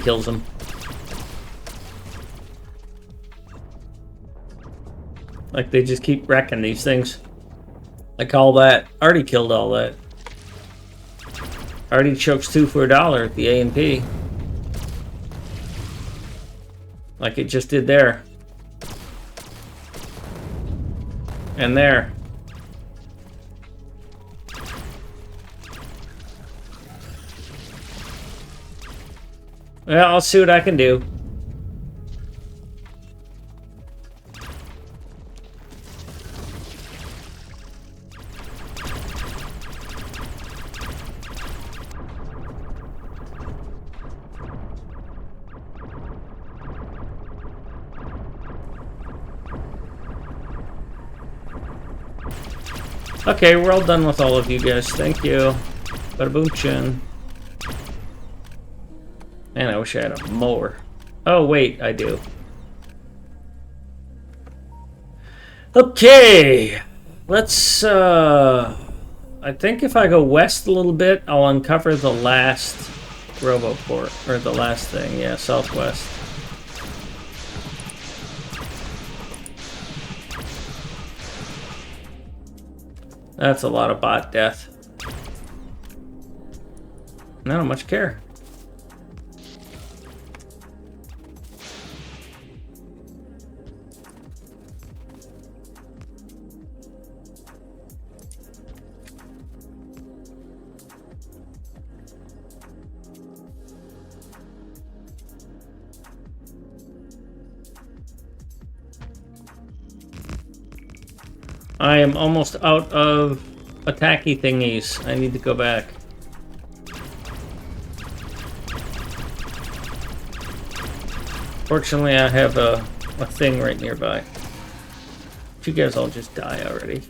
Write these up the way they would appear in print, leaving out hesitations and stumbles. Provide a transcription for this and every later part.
kills them. Like, they just keep wrecking these things. Like all that. Already killed all that. Already chokes 2 for $1 at the A&P. Like it just did there. And there. Well, I'll see what I can do. Okay, we're all done with all of you guys. Thank you. Bada boom chin. Man, I wish I had a mower. Oh, wait, I do. Okay. Let's, I think if I go west a little bit, I'll uncover the last Roboport. Or the last thing, yeah, southwest. That's a lot of bot death. I don't much care. I am almost out of attacky thingies. I need to go back. Fortunately, I have a thing right nearby. But you guys all just die already.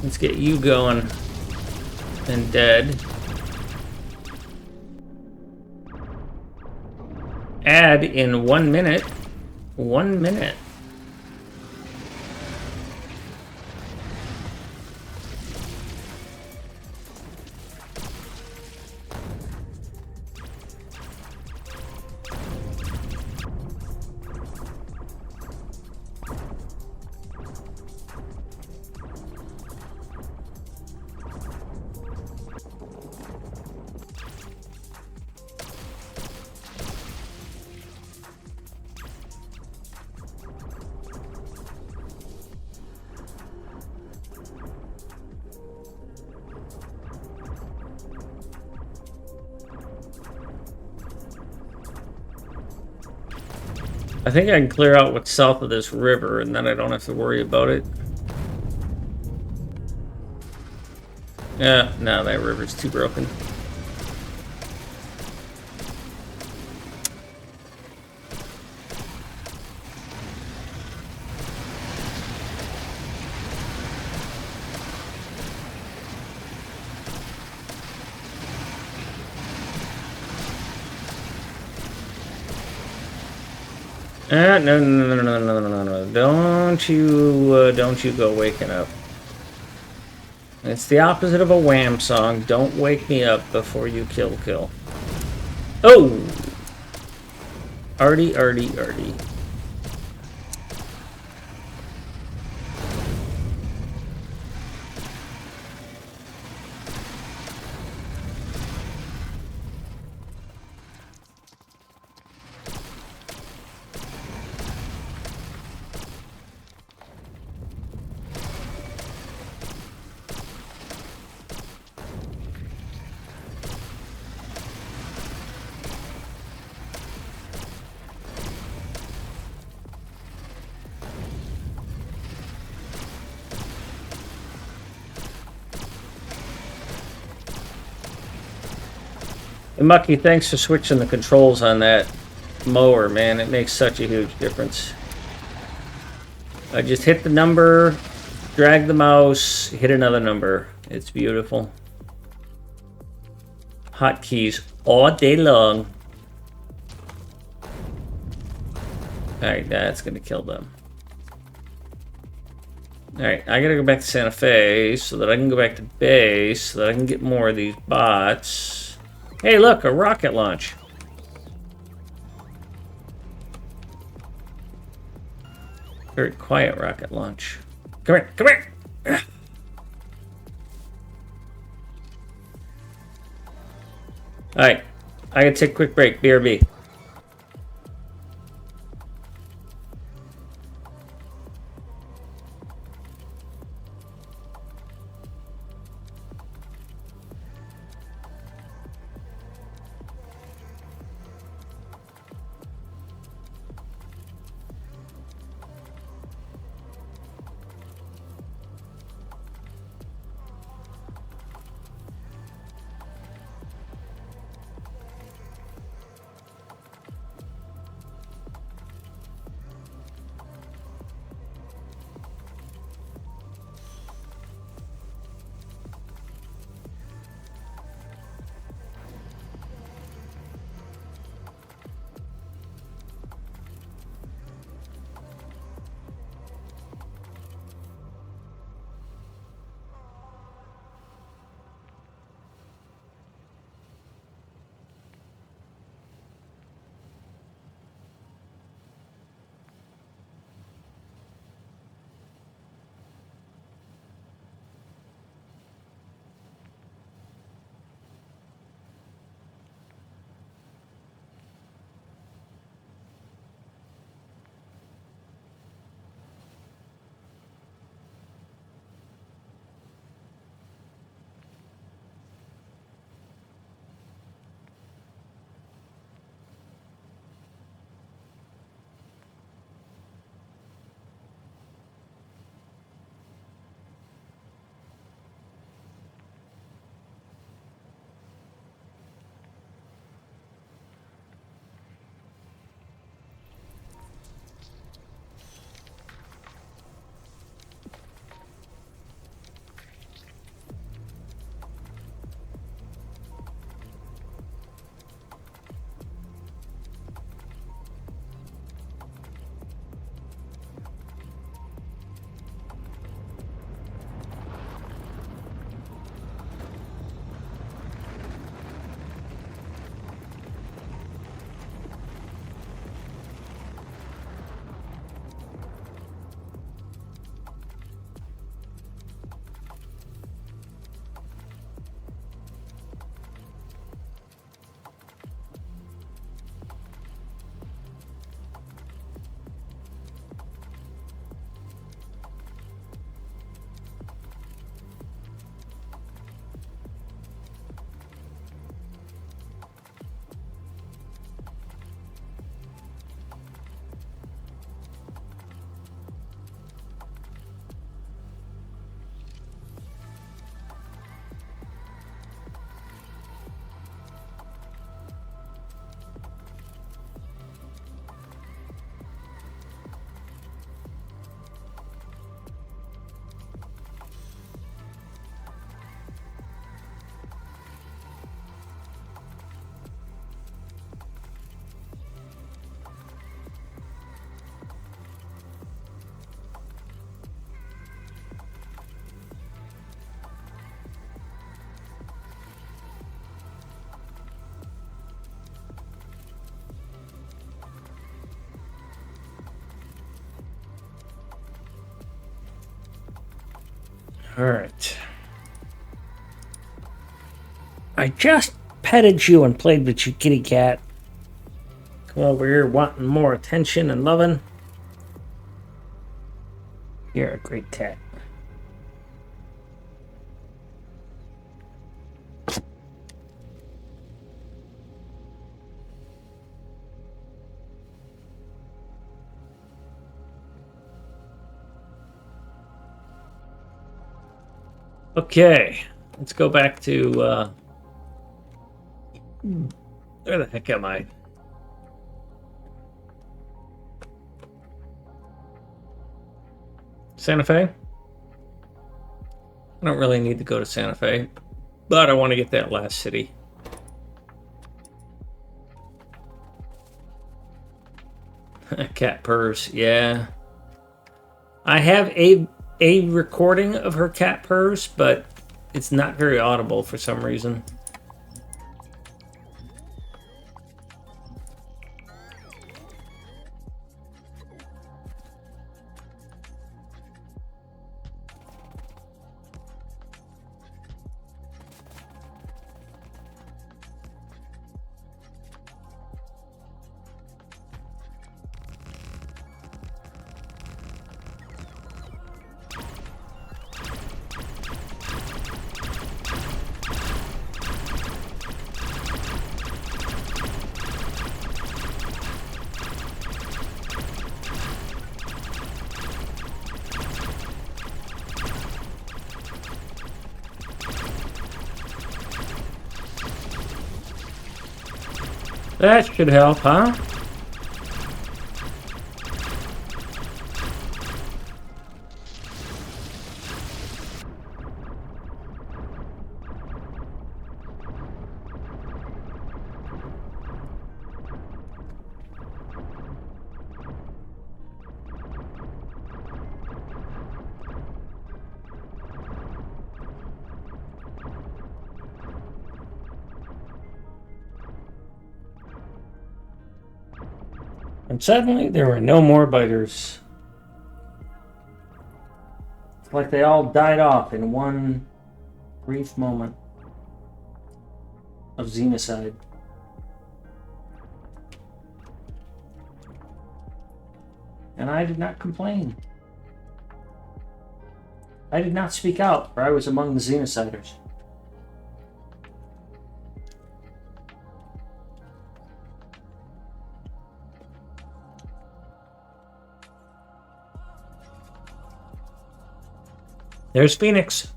Let's get you going and dead. Add in 1 minute. 1 minute. I think I can clear out what's south of this river, and then I don't have to worry about it. Yeah, no, that river's too broken. No. Don't you go waking up. It's the opposite of a Wham song. Don't wake me up before you kill. Oh! Arty. And Mucky, thanks for switching the controls on that mower, man. It makes such a huge difference. I just hit the number, drag the mouse, hit another number. It's beautiful. Hotkeys all day long. Alright, that's gonna kill them. Alright, I gotta go back to Santa Fe so that I can go back to base, so that I can get more of these bots. Hey, look, a rocket launch. Very quiet rocket launch. Come here, come here! Alright, I gotta take a quick break. BRB. Alright. I just petted you and played with you, kitty cat. Come over here wanting more attention and loving. You're a great cat. Okay, let's go back to, where the heck am I? Santa Fe? I don't really need to go to Santa Fe, but I want to get that last city. Cat purrs, yeah. I have a recording of her cat purrs, but it's not very audible for some reason. That should help, huh? And suddenly there were no more biters. It's like they all died off in one brief moment of xenocide. And I did not complain. I did not speak out, for I was among the xenociders. There's Phoenix.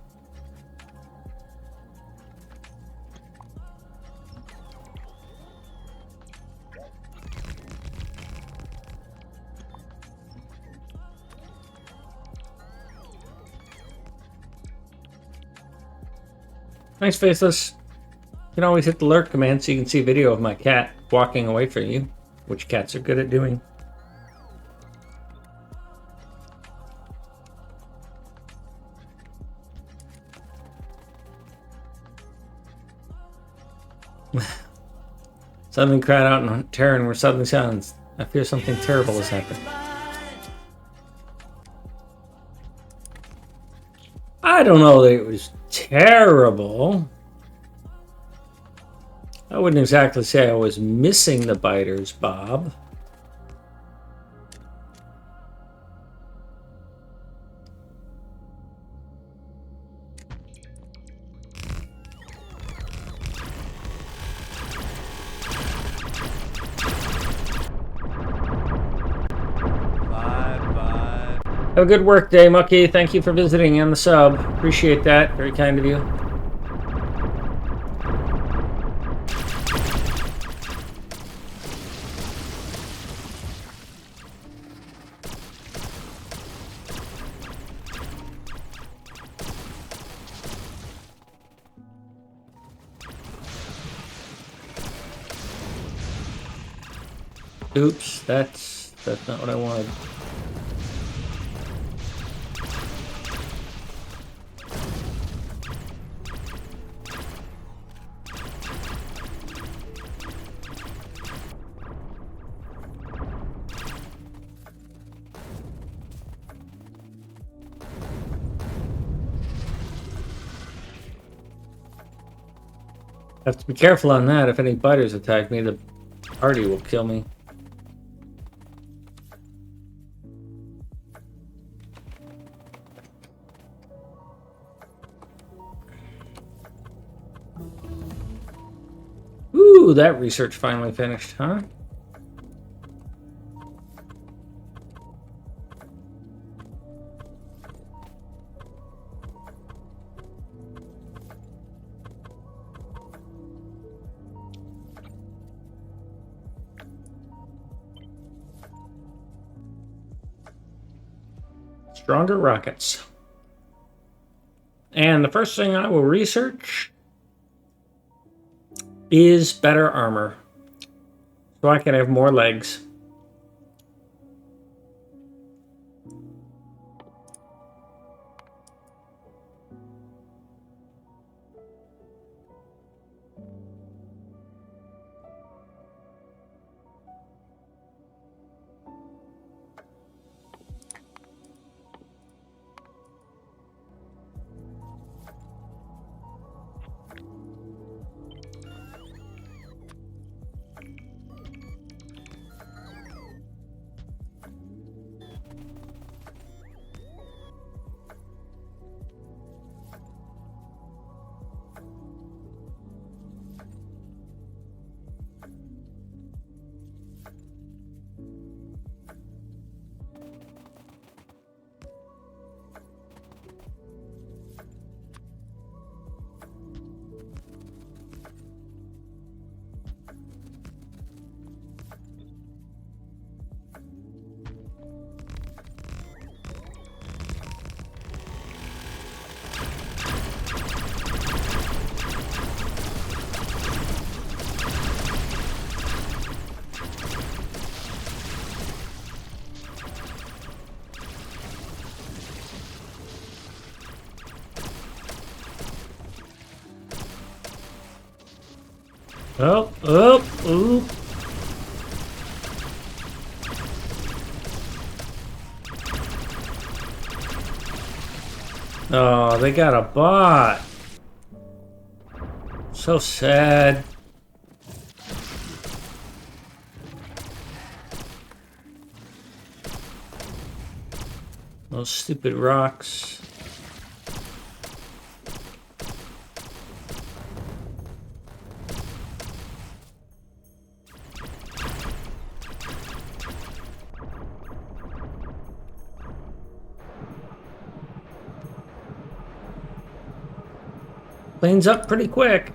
Thanks, Faceless. You can always hit the lurk command so you can see a video of my cat walking away from you, which cats are good at doing. Something cried out in terror and were suddenly silenced. I fear something terrible has happened. I don't know that it was terrible. I wouldn't exactly say I was missing the biters, Bob. Have a good work day, Mucky. Thank you for visiting and the sub. Appreciate that. Very kind of you. Oops, that's not what I wanted. I have to be careful on that. If any biters attack me, the party will kill me. Ooh, that research finally finished, huh? Stronger rockets. And the first thing I will research is better armor, so I can have more legs. Oh, oh, ooh. Oh, they got a bot. So sad. Those stupid rocks. Cleans up pretty quick.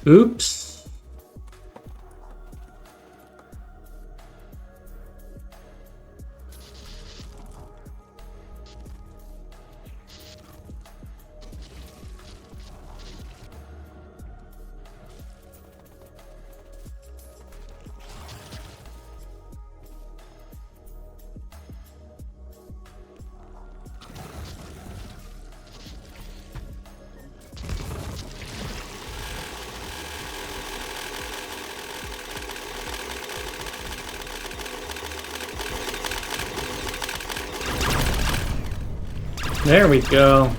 Oops. There we go.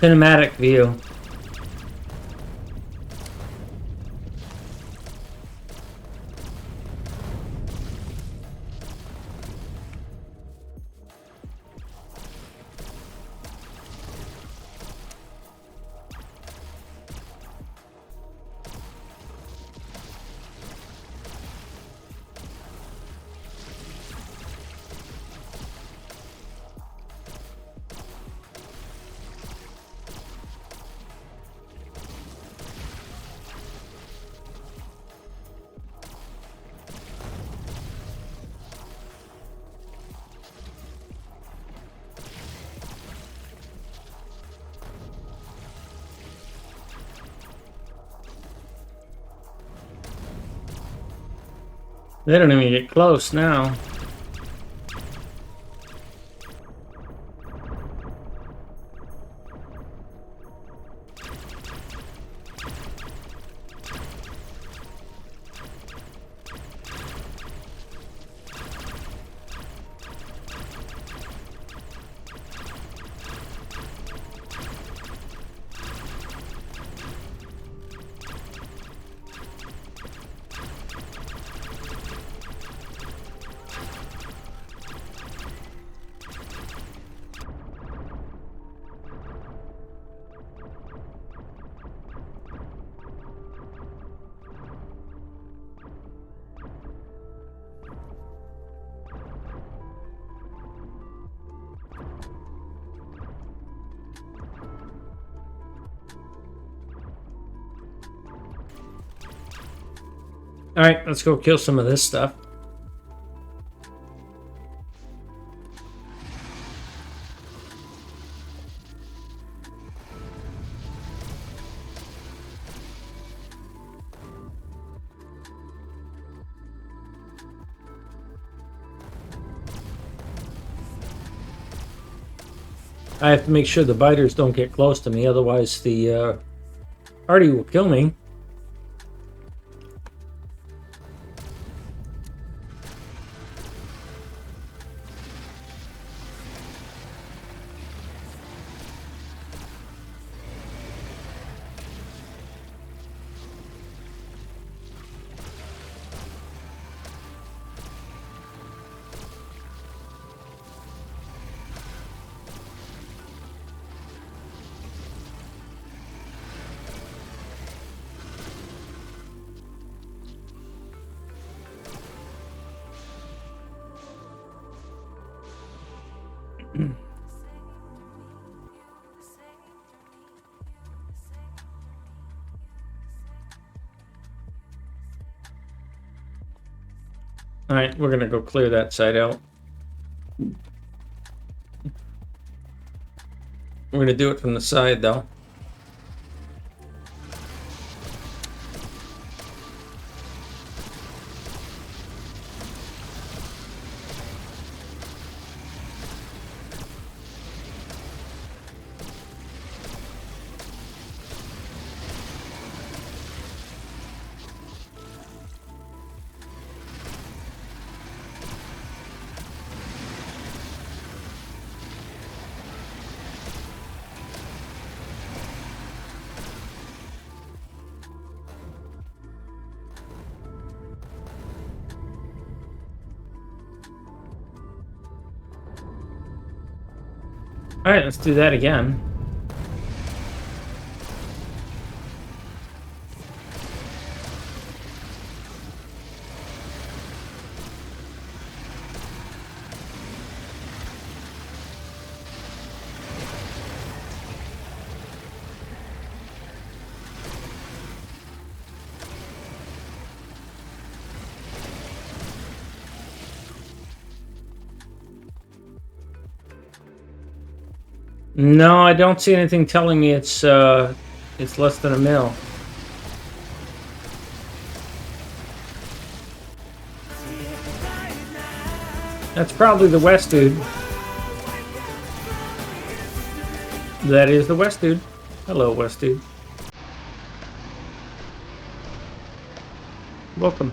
Cinematic view. They don't even get close now. Alright, let's go kill some of this stuff. I have to make sure the biters don't get close to me, otherwise the Artie will kill me. Alright, we're gonna go clear that side out. We're gonna do it from the side though. Alright, let's do that again. No, I don't see anything telling me it's less than a mil. That's probably the West dude. That is the West dude. Hello, West dude. Welcome.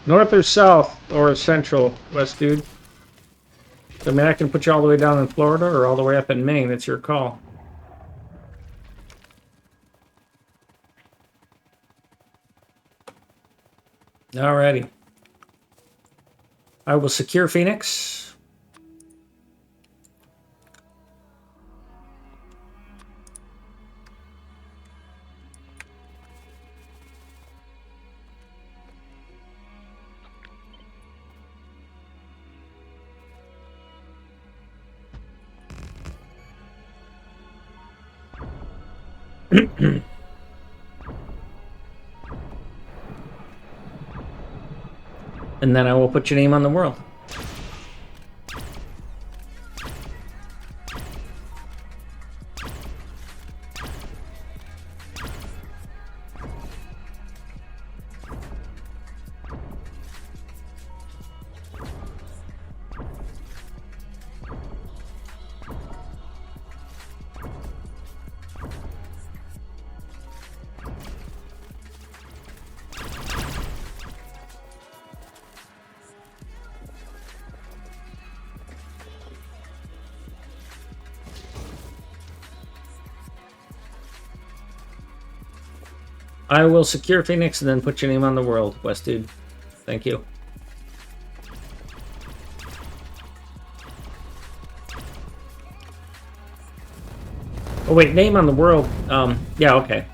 North or south or central, West dude? I mean, I can put you all the way down in Florida or all the way up in Maine. It's your call. Alrighty. I will secure Phoenix. And then I will put your name on the world. I will secure Phoenix and then put your name on the world, West dude. Thank you. Oh wait, name on the world. Yeah, okay.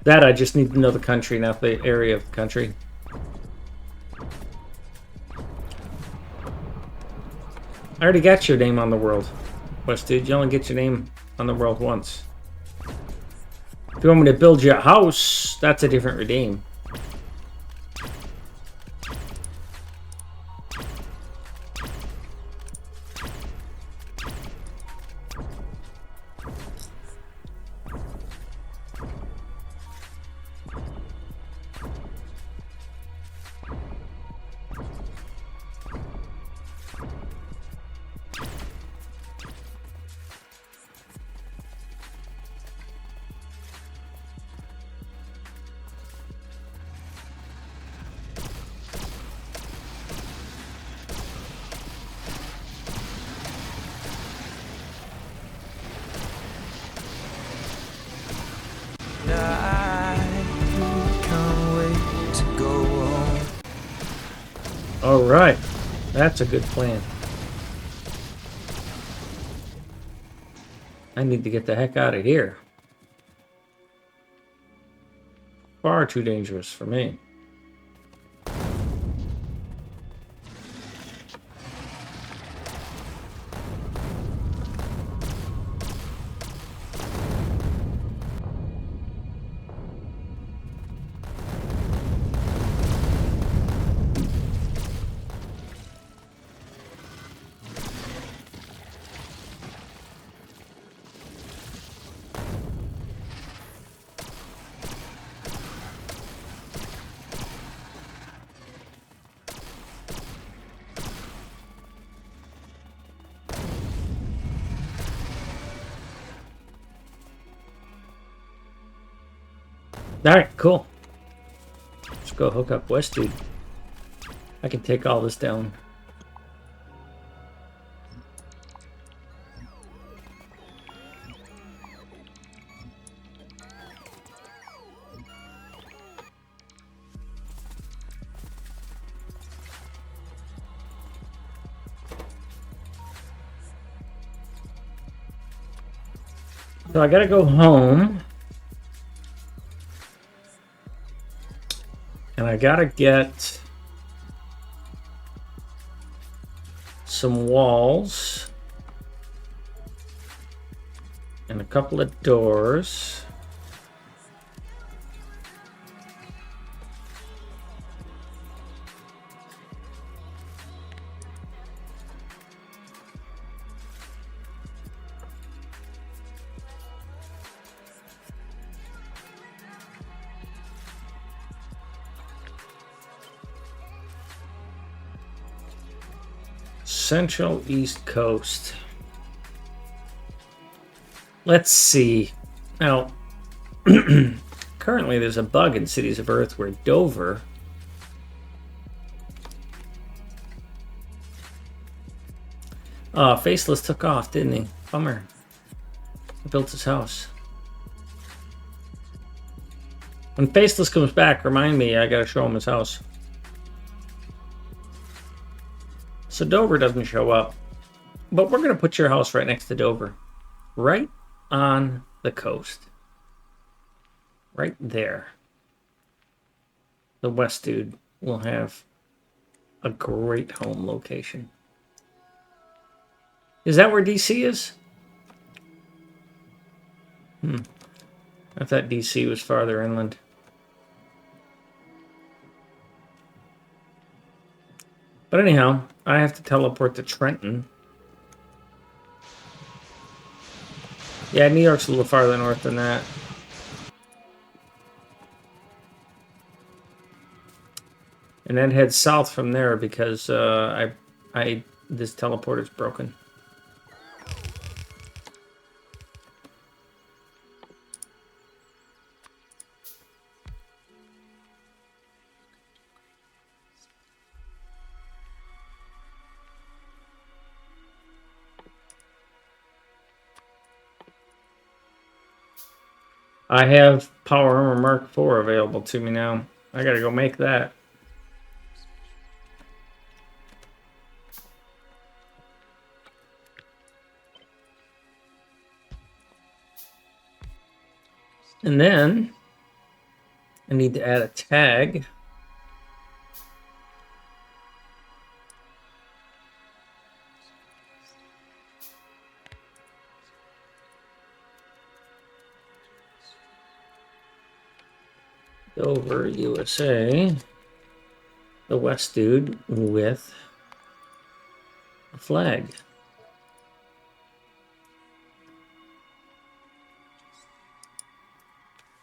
That I just need to know the country, not the area of the country. I already got your name on the world, West dude. You only get your name on the world once. If you want me to build you a house, that's a different redeem. All right. That's a good plan. I need to get the heck out of here. Far too dangerous for me. Alright, cool. Let's go hook up West, dude. I can take all this down. So I gotta go home. And I gotta get some walls and a couple of doors. Central East Coast. Let's see. Now, currently there's a bug in Cities of Earth where Dover Faceless took off, didn't he? Bummer. He built his house. When Faceless comes back, remind me, I gotta show him his house. So Dover doesn't show up. But we're gonna put your house right next to Dover. Right on the coast. Right there. The West dude will have a great home location. Is that where DC is? I thought DC was farther inland. But anyhow, I have to teleport to Trenton. Yeah, New York's a little farther north than that. And then head south from there because this teleporter's broken. I have Power Armor Mark IV available to me now. I gotta go make that. And then I need to add a tag. Dover, USA. The West dude with a flag.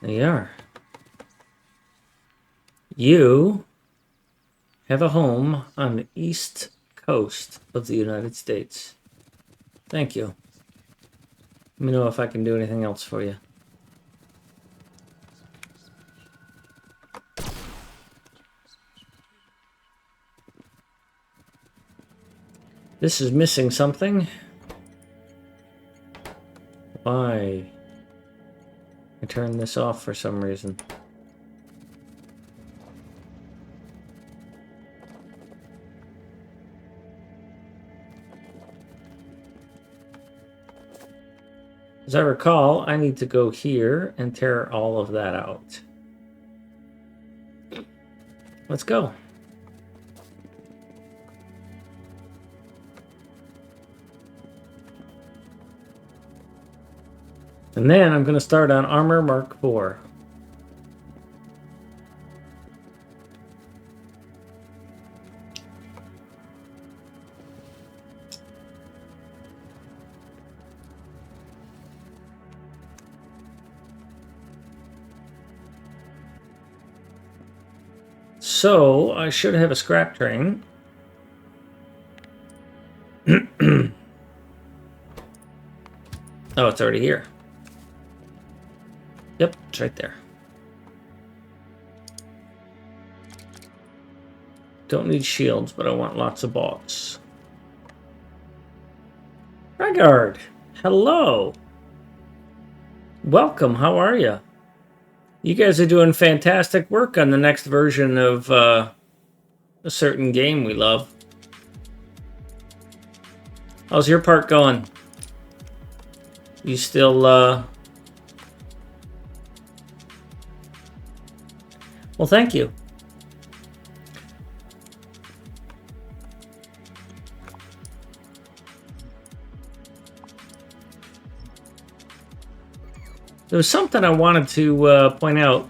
There you are. You have a home on the east coast of the United States. Thank you. Let me know if I can do anything else for you. This is missing something. Why? I turned this off for some reason. As I recall, I need to go here and tear all of that out. Let's go. And then I'm going to start on Armor Mark IV. So I should have a scrap train. Oh, it's already here. Yep, it's right there. Don't need shields, but I want lots of bolts. Regard, hello. Welcome, how are you? You guys are doing fantastic work on the next version of a certain game we love. How's your part going? You still, Well, thank you. There was something I wanted to point out.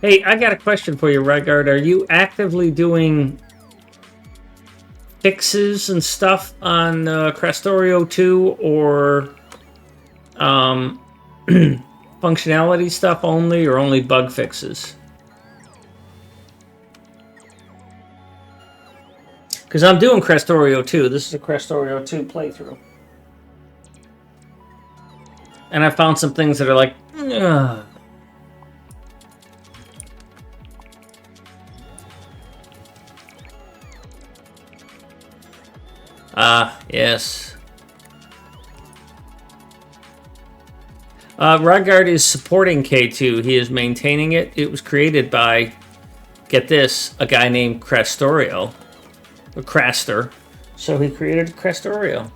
Hey, I got a question for you, Regard. Are you actively doing fixes and stuff on Krastorio2 or functionality stuff only, or only bug fixes? Because I'm doing Krastorio2. This is a Krastorio2 playthrough. And I found some things that are like, ugh. Ah, yes. Rodgard is supporting K2. He is maintaining it. It was created by, get this, a guy named Krastorio. Or Craster. So he created Krastorio.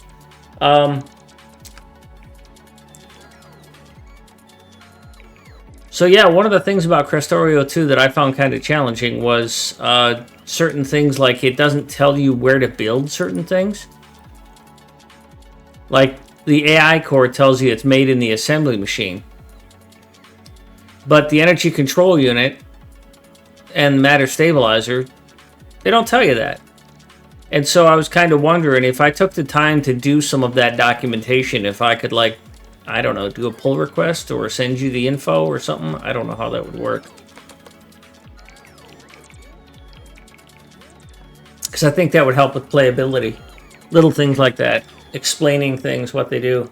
So yeah, one of the things about Krastorio2 that I found kind of challenging was certain things like it doesn't tell you where to build certain things. Like the AI core tells you it's made in the assembly machine. But the energy control unit and matter stabilizer, they don't tell you that. And so I was kind of wondering if I took the time to do some of that documentation, if I could, like, I don't know, do a pull request or send you the info or something. I don't know how that would work. Because I think that would help with playability. Little things like that. Explaining things, what they do.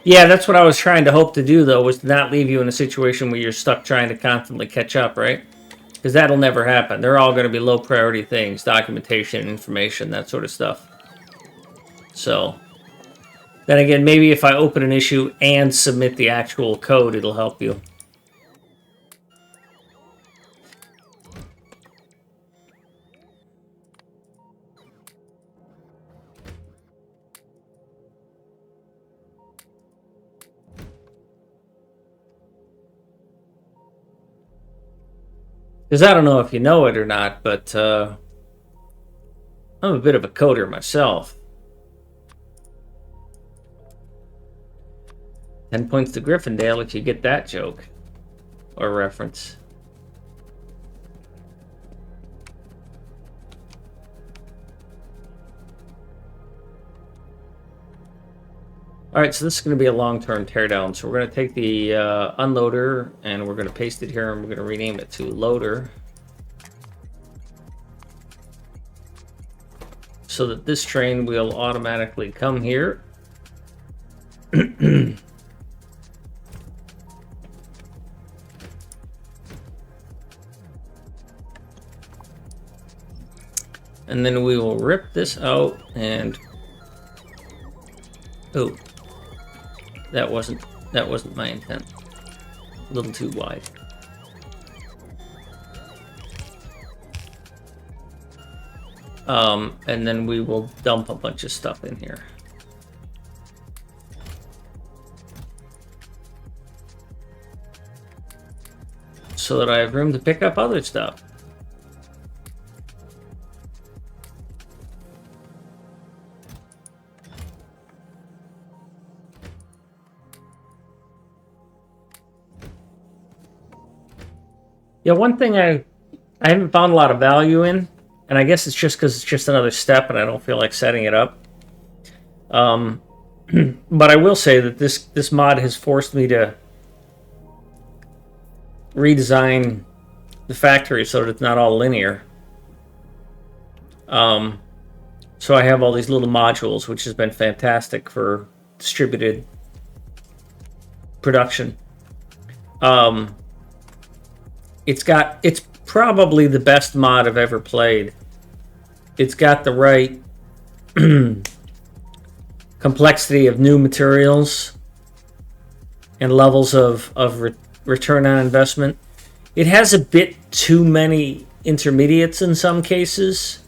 Yeah, that's what I was trying to hope to do, though, was to not leave you in a situation where you're stuck trying to constantly catch up, right? Because that'll never happen. They're all going to be low priority things. Documentation, information, that sort of stuff. So, then again, maybe if I open an issue and submit the actual code, it'll help you. Because I don't know if you know it or not, but I'm a bit of a coder myself. 10 points to Gryffindale if you get that joke or reference. Alright, so this is going to be a long-term teardown. So we're going to take the unloader and we're going to paste it here and we're going to rename it to loader. So that this train will automatically come here. And then we will rip this out and... Oh. That wasn't my intent. A little too wide. And then we will dump a bunch of stuff in here. So that I have room to pick up other stuff. Yeah, one thing I haven't found a lot of value in, and I guess it's just because it's just another step and I don't feel like setting it up. But I will say that this mod has forced me to redesign the factory so that it's not all linear. So I have all these little modules, which has been fantastic for distributed production. It's probably the best mod I've ever played. It's got the right complexity of new materials and levels of return on investment. It has a bit too many intermediates in some cases.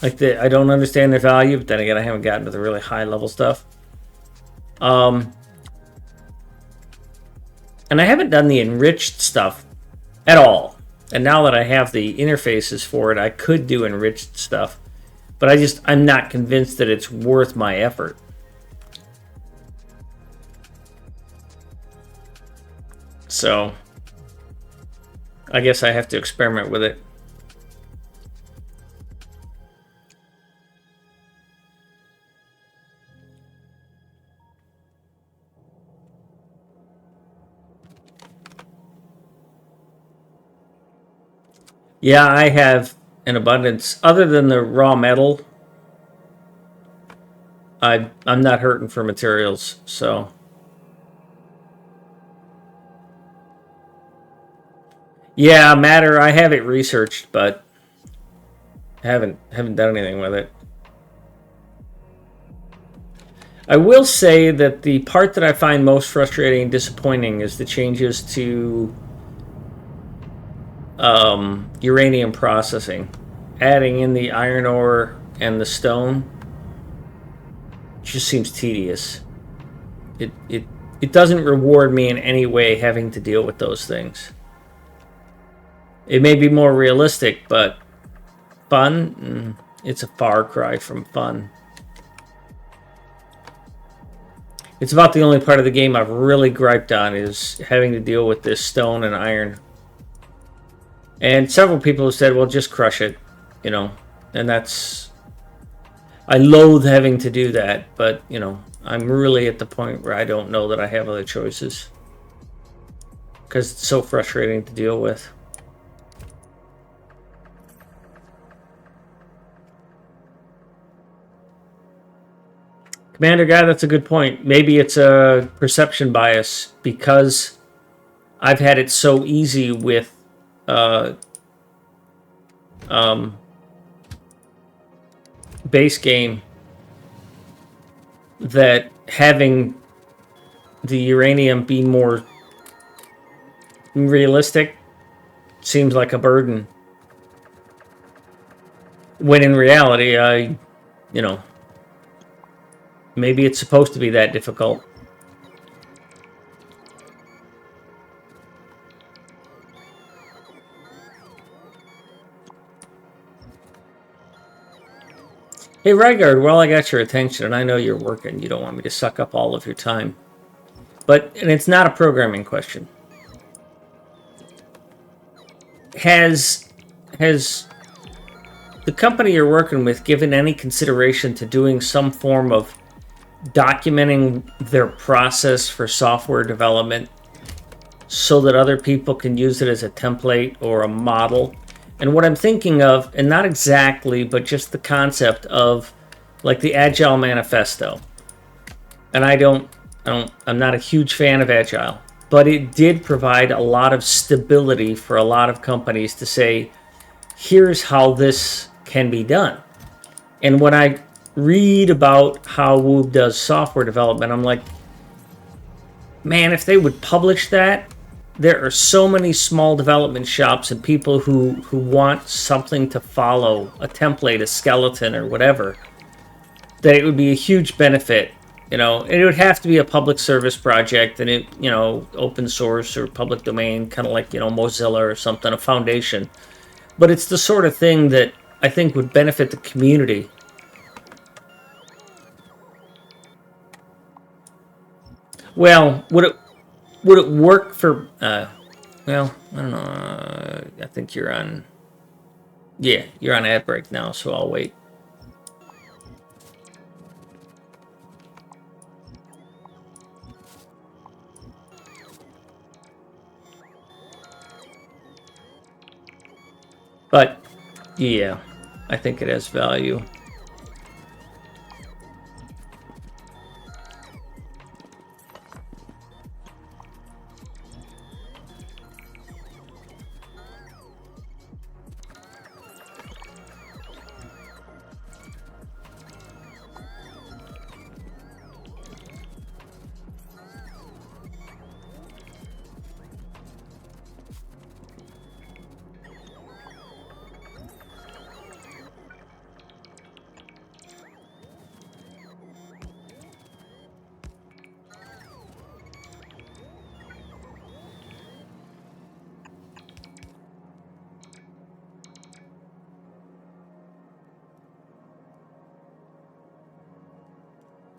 Like I don't understand their value, but then again, I haven't gotten to the really high level stuff. And I haven't done the enriched stuff at all. And now that I have the interfaces for it, I could do enriched stuff. But I'm not convinced that it's worth my effort. So I guess I have to experiment with it. Yeah, I have an abundance. Other than the raw metal, I'm not hurting for materials, so. Yeah, matter. I have it researched, but haven't done anything with it. I will say that the part that I find most frustrating and disappointing is the changes to uranium processing. Adding in the iron ore and the stone just seems tedious. It doesn't reward me in any way having to deal with those things. It may be more realistic, but fun? It's a far cry from fun. It's about the only part of the game I've really griped on is having to deal with this stone and iron. And several people have said, well, just crush it, you know. And that's... I loathe having to do that, but, you know, I'm really at the point where I don't know that I have other choices. Because it's so frustrating to deal with. Commander Guy, that's a good point. Maybe it's a perception bias because I've had it so easy with base game that having the uranium be more realistic seems like a burden. When in reality, you know, maybe it's supposed to be that difficult. Hey, Rygard, well, I got your attention, and I know you're working. You don't want me to suck up all of your time. And it's not a programming question. Has the company you're working with given any consideration to doing some form of documenting their process for software development so that other people can use it as a template or a model? And what I'm thinking of, and not exactly, but just the concept of like the Agile Manifesto. And I'm not a huge fan of Agile, but it did provide a lot of stability for a lot of companies to say, here's how this can be done. And when I read about how Woob does software development, I'm like, man, if they would publish that, there are so many small development shops and people who want something to follow, a template, a skeleton, or whatever, that it would be a huge benefit. You know, and it would have to be a public service project, and it, you know, open source or public domain, kind of like, you know, Mozilla or something, a foundation. But it's the sort of thing that I think would benefit the community. Well, would it work for? Well, I don't know. I think you're on. Yeah, you're on ad break now, so I'll wait. But yeah, I think it has value.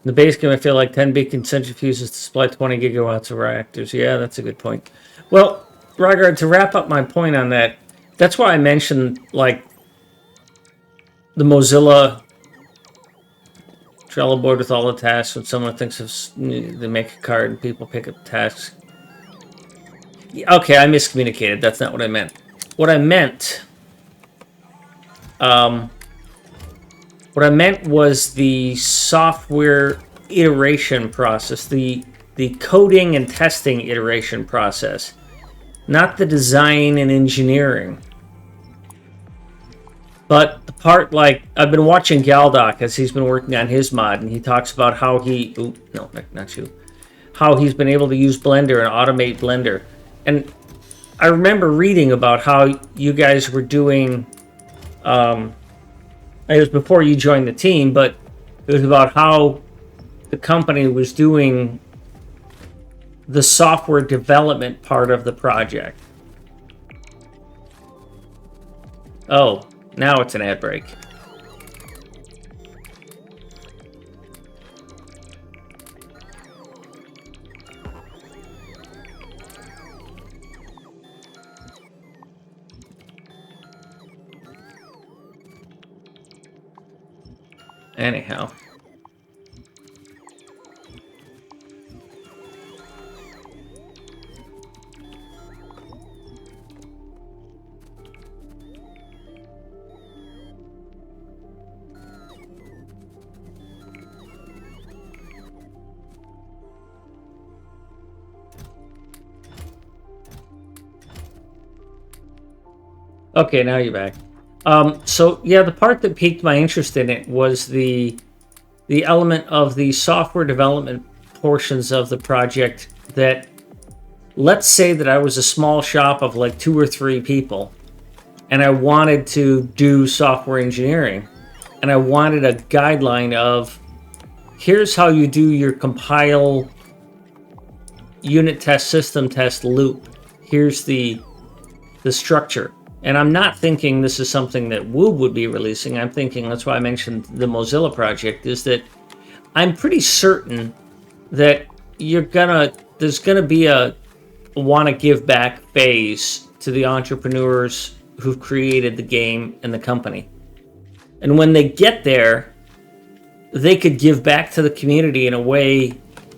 The base game, I feel like 10 beacon centrifuges to supply 20 gigawatts of reactors. Yeah, that's a good point. Well, Rygaard, to wrap up my point on that, that's why I mentioned, like, the Mozilla Trello board with all the tasks. When someone thinks of, they make a card and people pick up tasks. Okay, I miscommunicated. That's not what I meant. What I meant, what I meant was the software iteration process, the coding and testing iteration process, not the design and engineering. But the part, like, I've been watching Galdoc as he's been working on his mod, and he talks about how he, no, not you, how he's been able to use Blender and automate Blender. And I remember reading about how you guys were doing, it was before you joined the team, but it was about how the company was doing the software development part of the project. Oh, now it's an ad break. Anyhow. Okay, now you're back. So yeah, the part that piqued my interest in it was the element of the software development portions of the project that, let's say that I was a small shop of like 2 or 3 people and I wanted to do software engineering and I wanted a guideline of, here's how you do your compile unit test system test loop. Here's the structure. And I'm not thinking this is something that Woob would be releasing. I'm thinking, that's why I mentioned the Mozilla project, is that I'm pretty certain that there's gonna be a want to give back phase to the entrepreneurs who've created the game and the company. And when they get there, they could give back to the community in a way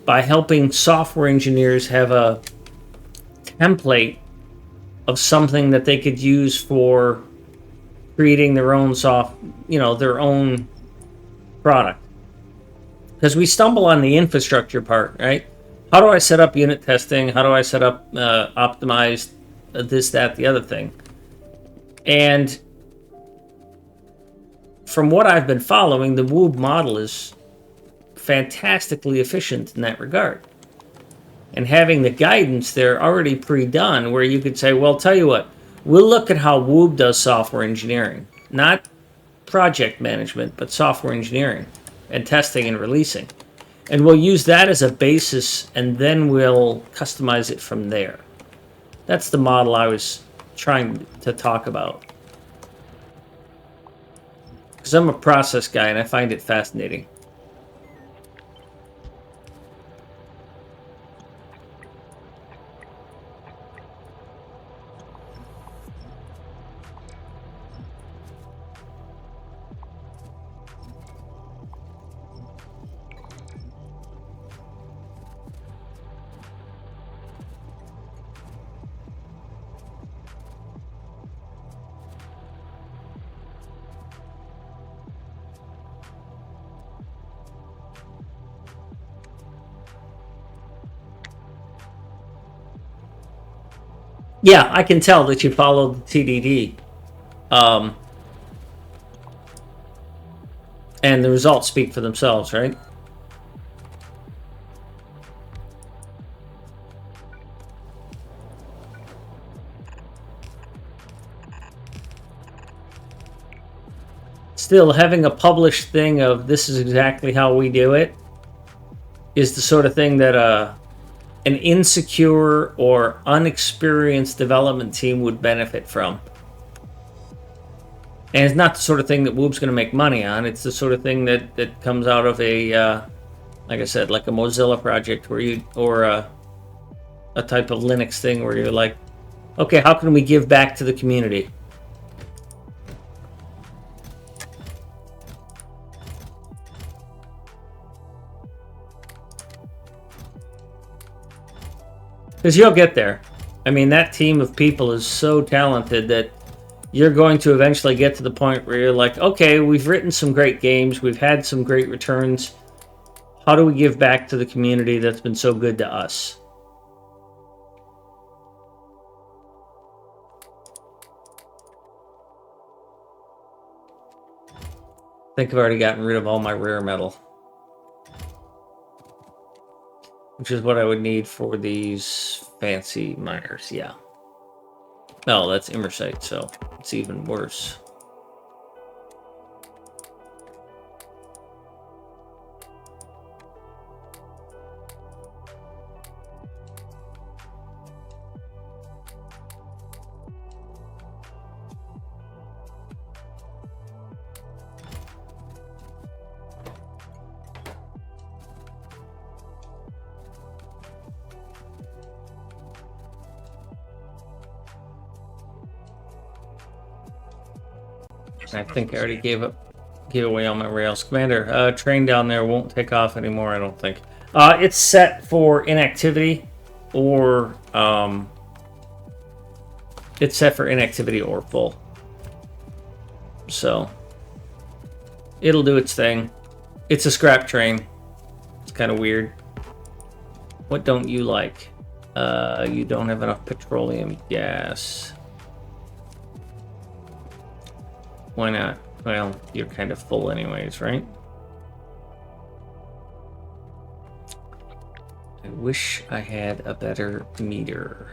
by helping software engineers have a template of something that they could use for creating their own their own product. Because we stumble on the infrastructure part, right? How do I set up unit testing? How do I set up optimized this, that, the other thing? And from what I've been following, the Woob model is fantastically efficient in that regard. and having the guidance there already pre-done, where you could say, well, tell you what, we'll look at how Woob does software engineering, not project management, but software engineering and testing and releasing. And we'll use that as a basis, and then we'll customize it from there. That's the model I was trying to talk about. Because I'm a process guy, and I find it fascinating. Yeah, I can tell that you followed the TDD. And the results speak for themselves, right? Still, having a published thing of this is exactly how we do it is the sort of thing that an insecure or unexperienced development team would benefit from. And it's not the sort of thing that Woob's going to make money on. It's the sort of thing that comes out of a, like I said, like a Mozilla project where you, or a type of Linux thing where you're like, okay, how can we give back to the community? Because you'll get there. I mean, that team of people is so talented that you're going to eventually get to the point where you're like, okay, we've written some great games, we've had some great returns. How do we give back to the community that's been so good to us? I think I've already gotten rid of all my rare metal, which is what I would need for these fancy miners. Yeah. No, that's Immersite, so it's even worse. I think I already gave away all my rails. Commander, train down there won't take off anymore, I don't think. It's set for inactivity or it's set for inactivity or full. So it'll do its thing. It's a scrap train. It's kind of weird. What don't you like? You don't have enough petroleum gas. Why not? Well, you're kind of full anyways, right? I wish I had a better meter.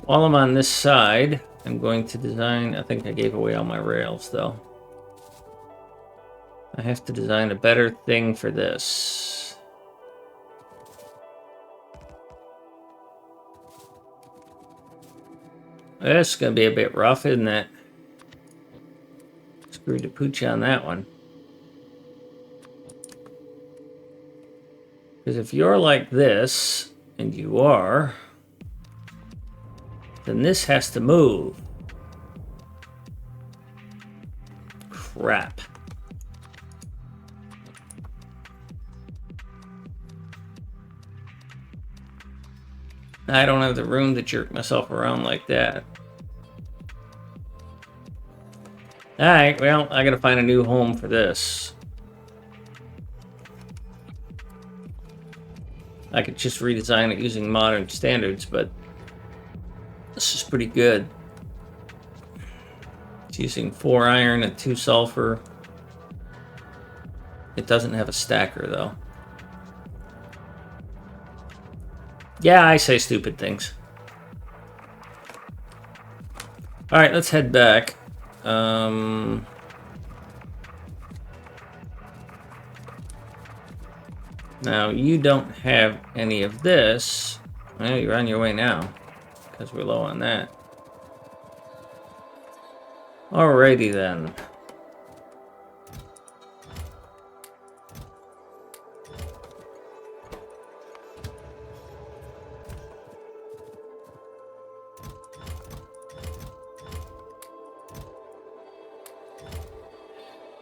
While I'm on this side, I'm going to design... I think I gave away all my rails, though. I have to design a better thing for this. This is going to be a bit rough, isn't it? Screw the pooch on that one. Because if you're like this, and you are, then this has to move. Crap. I don't have the room to jerk myself around like that. Alright, well, I gotta find a new home for this. I could just redesign it using modern standards, but this is pretty good. using 4 iron and 2 sulfur. It doesn't have a stacker, though. Yeah, I say stupid things. Alright, let's head back. Now, you don't have any of this. Well, you're on your way now, because we're low on that. Alrighty then.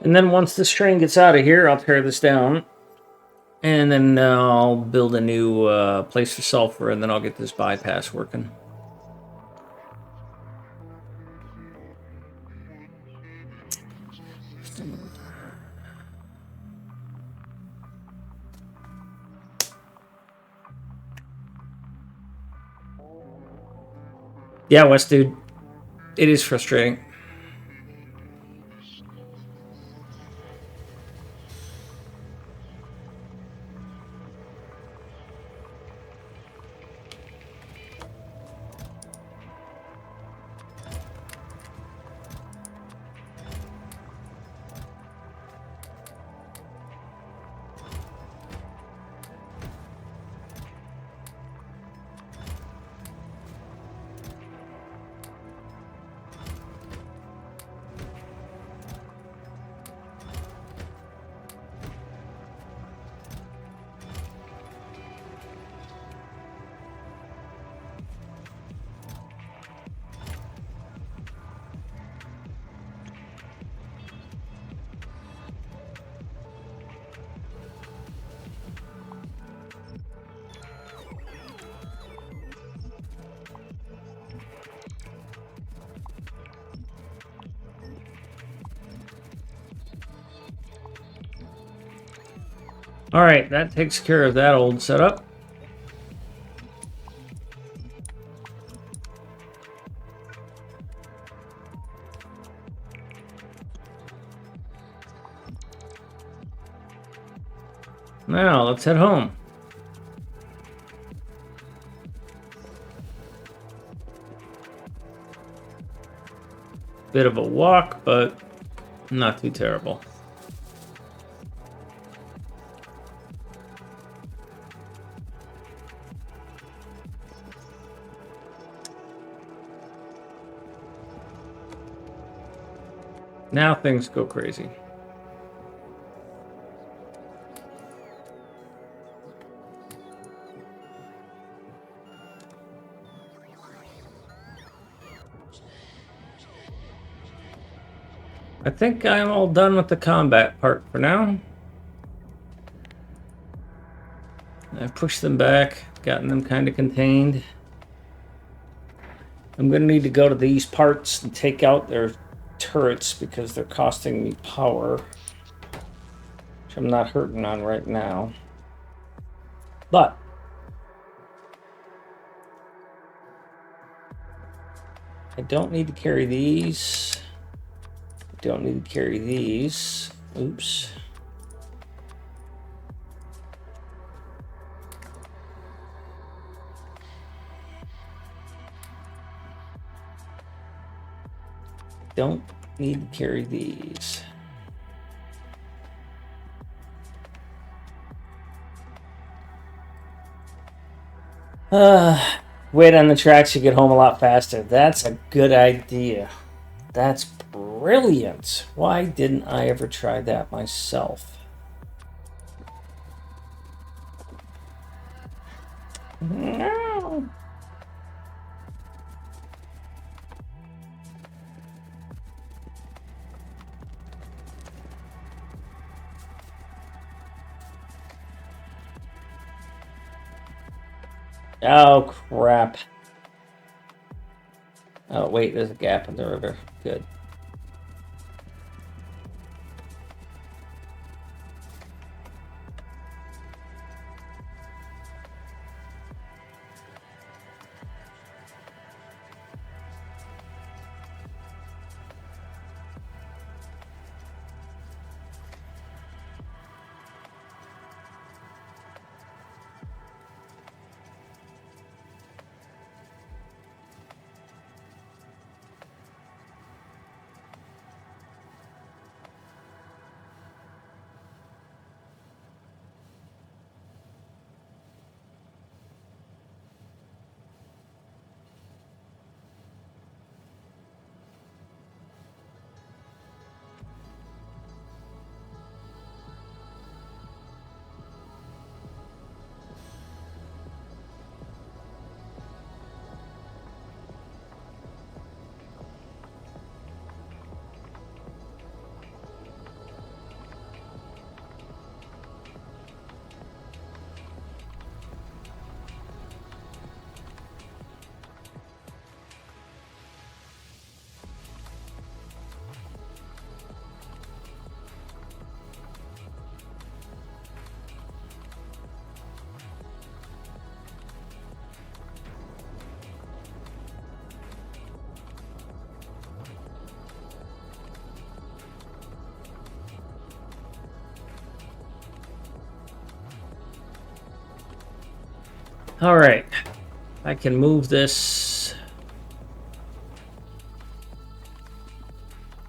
And then once this train gets out of here, I'll tear this down. And then I'll build a new place for sulfur, and then I'll get this bypass working. Yeah, West dude. It is frustrating. Alright, that takes care of that old setup. Now, let's head home. Bit of a walk, but not too terrible. Now things go crazy. I think I'm all done with the combat part for now. I've pushed them back, gotten them kind of contained. I'm going to need to go to these parts and take out their turrets because they're costing me power, which I'm not hurting on right now. But I don't need to carry these. I don't need to carry these. Oops. Don't need to carry these. Wait on the tracks, you get home a lot faster. That's a good idea. That's brilliant. Why didn't I ever try that myself? No. Oh, crap. Oh, wait, there's a gap in the river. Good. All right, I can move this.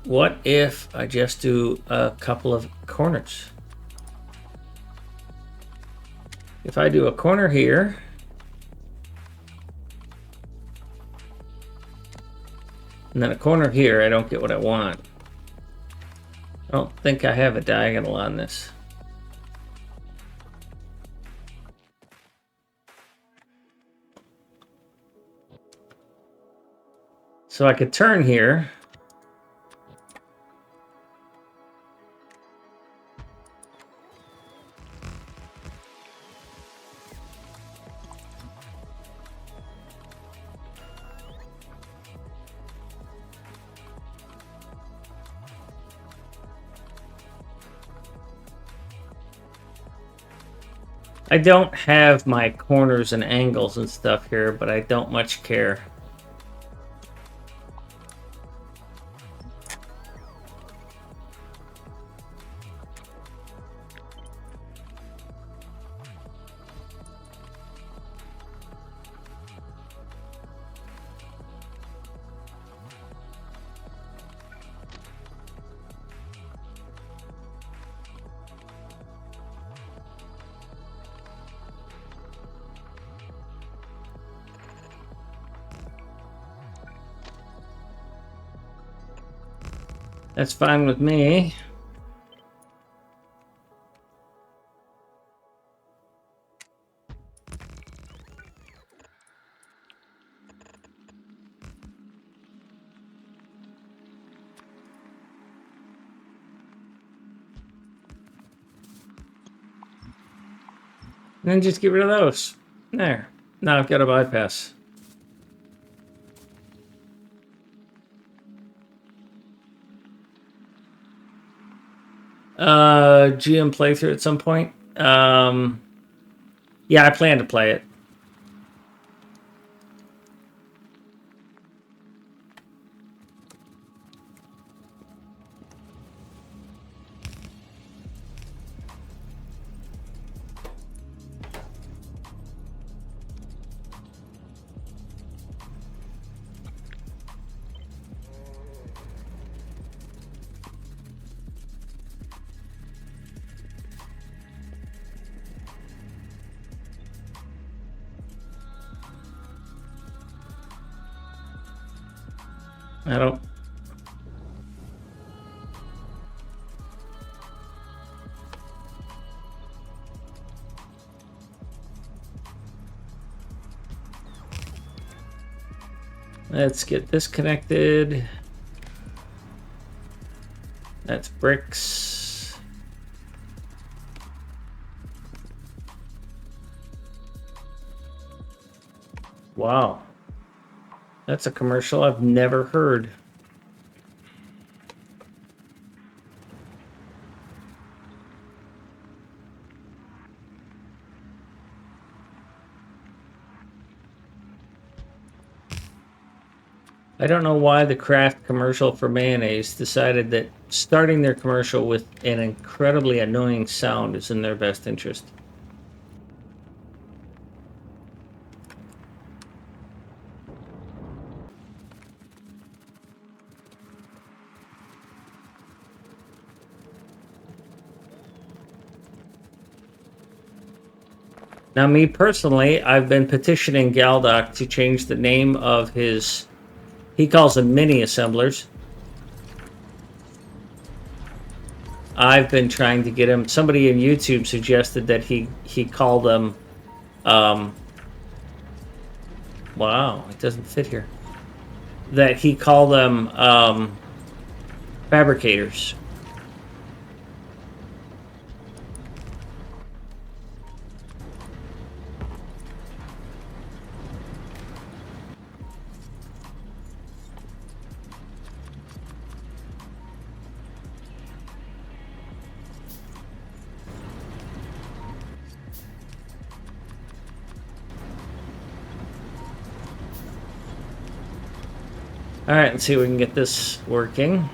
What if I just do a couple of corners? If I do a corner here, and then a corner here, I don't get what I want. I don't think I have a diagonal on this. So I could turn here. I don't have my corners and angles and stuff here, but I don't much care. That's fine with me. And then just get rid of those. There. Now I've got a bypass. GM playthrough at some point. Yeah, I plan to play it. I don't. Let's get this connected. That's bricks. Wow. That's a commercial I've never heard. I don't know why the Kraft commercial for mayonnaise decided that starting their commercial with an incredibly annoying sound is in their best interest. Now, me personally, I've been petitioning Galdoc to change the name of his... He calls them mini assemblers. I've been trying to get him... Somebody in YouTube suggested that he call them... wow, it doesn't fit here. That he call them fabricators. Alright, let's see if we can get this working.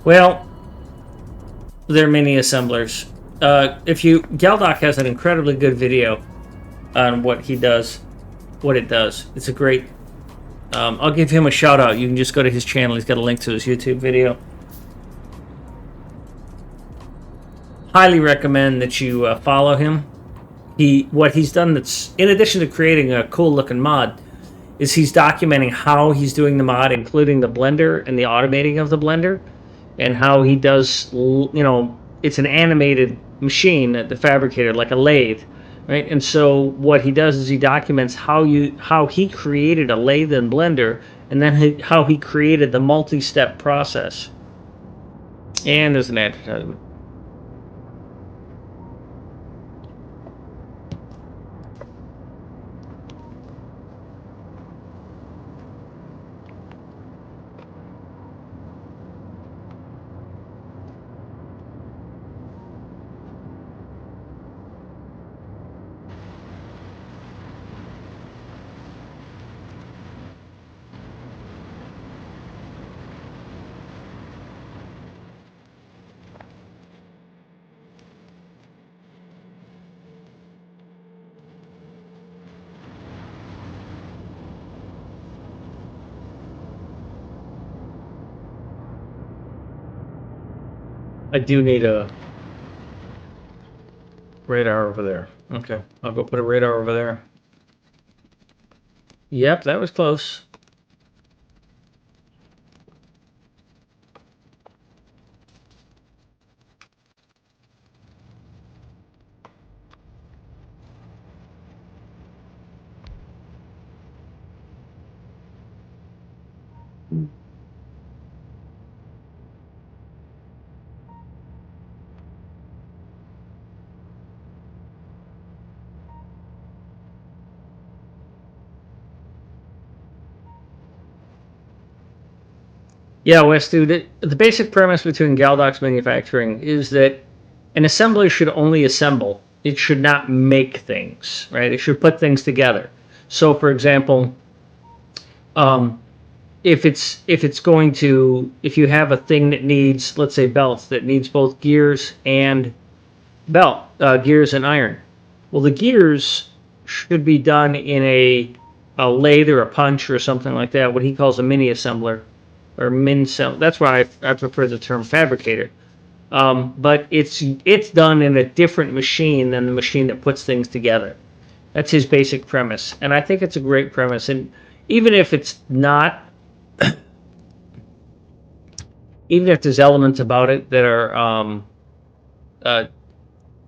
Well, they're mini assemblers. Galdoc has an incredibly good video on what he does, what it does. It's a great. I'll give him a shout out. You can just go to his channel. He's got a link to his YouTube video. Highly recommend that you follow him. What he's done, that's in addition to creating a cool looking mod, is he's documenting how he's doing the mod, including the blender and the automating of the blender, and how he does, it's an animated machine, the fabricator, like a lathe, right? And so what he does is he documents how he created a lathe and blender, and then how he created the multi-step process. And there's an advertisement. I do need a radar over there. Okay, I'll go put a radar over there. Yep, that was close. Yeah, Wes, dude, the basic premise between Galdoc's manufacturing is that an assembler should only assemble. It should not make things, right? It should put things together. So, for example, um, if you have a thing that needs, let's say, belts that needs both gears and gears and iron. Well, the gears should be done in a lathe or a punch or something like that. What he calls a mini assembler or min cell. That's why I prefer the term fabricator. But it's done in a different machine than the machine that puts things together. That's his basic premise, and I think it's a great premise. And even if it's not, even if there's elements about it that are uh,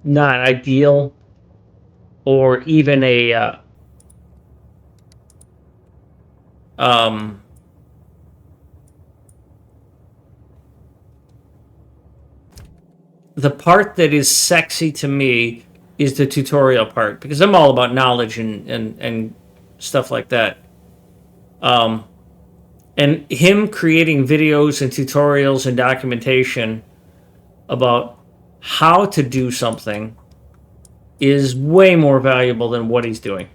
not ideal, or even um, the part that is sexy to me is the tutorial part, because I'm all about knowledge and stuff like that. Um, and him creating videos and tutorials and documentation about how to do something is way more valuable than what he's doing.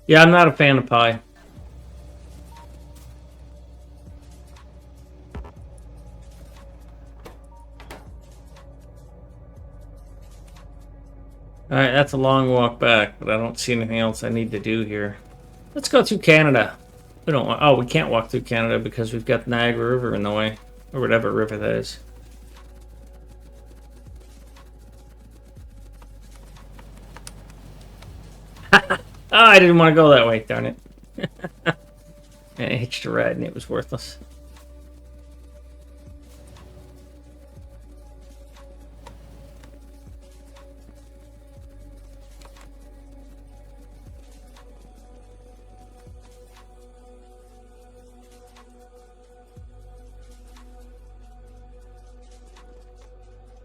Yeah, I'm not a fan of pie. All right, that's a long walk back, but I don't see anything else I need to do here. Let's go through Canada. We don't want. Oh, we can't walk through Canada because we've got the Niagara River in the way, or whatever river that is. Oh, I didn't want to go that way. Darn it! And I hitched a ride, and it was worthless.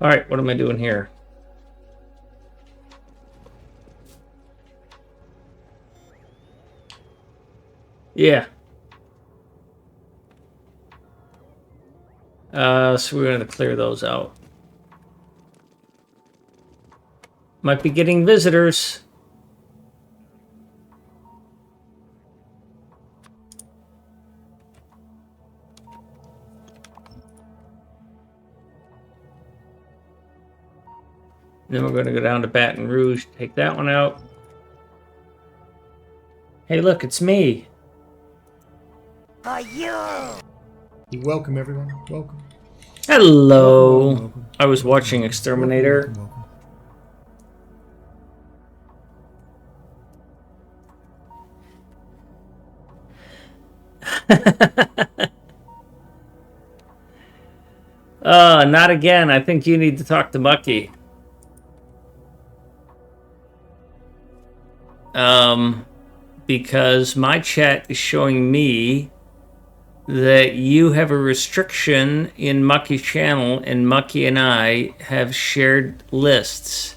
All right, what am I doing here? Yeah. So we're going to clear those out. Might be getting visitors. Then we're going to go down to Baton Rouge, take that one out. Hey, look, it's me. For you. Welcome, everyone. Welcome. Hello. Welcome. I was watching Exterminator. Welcome. Not again. I think you need to talk to Mucky. Because my chat is showing me that you have a restriction in Mucky's channel, and Mucky and I have shared lists.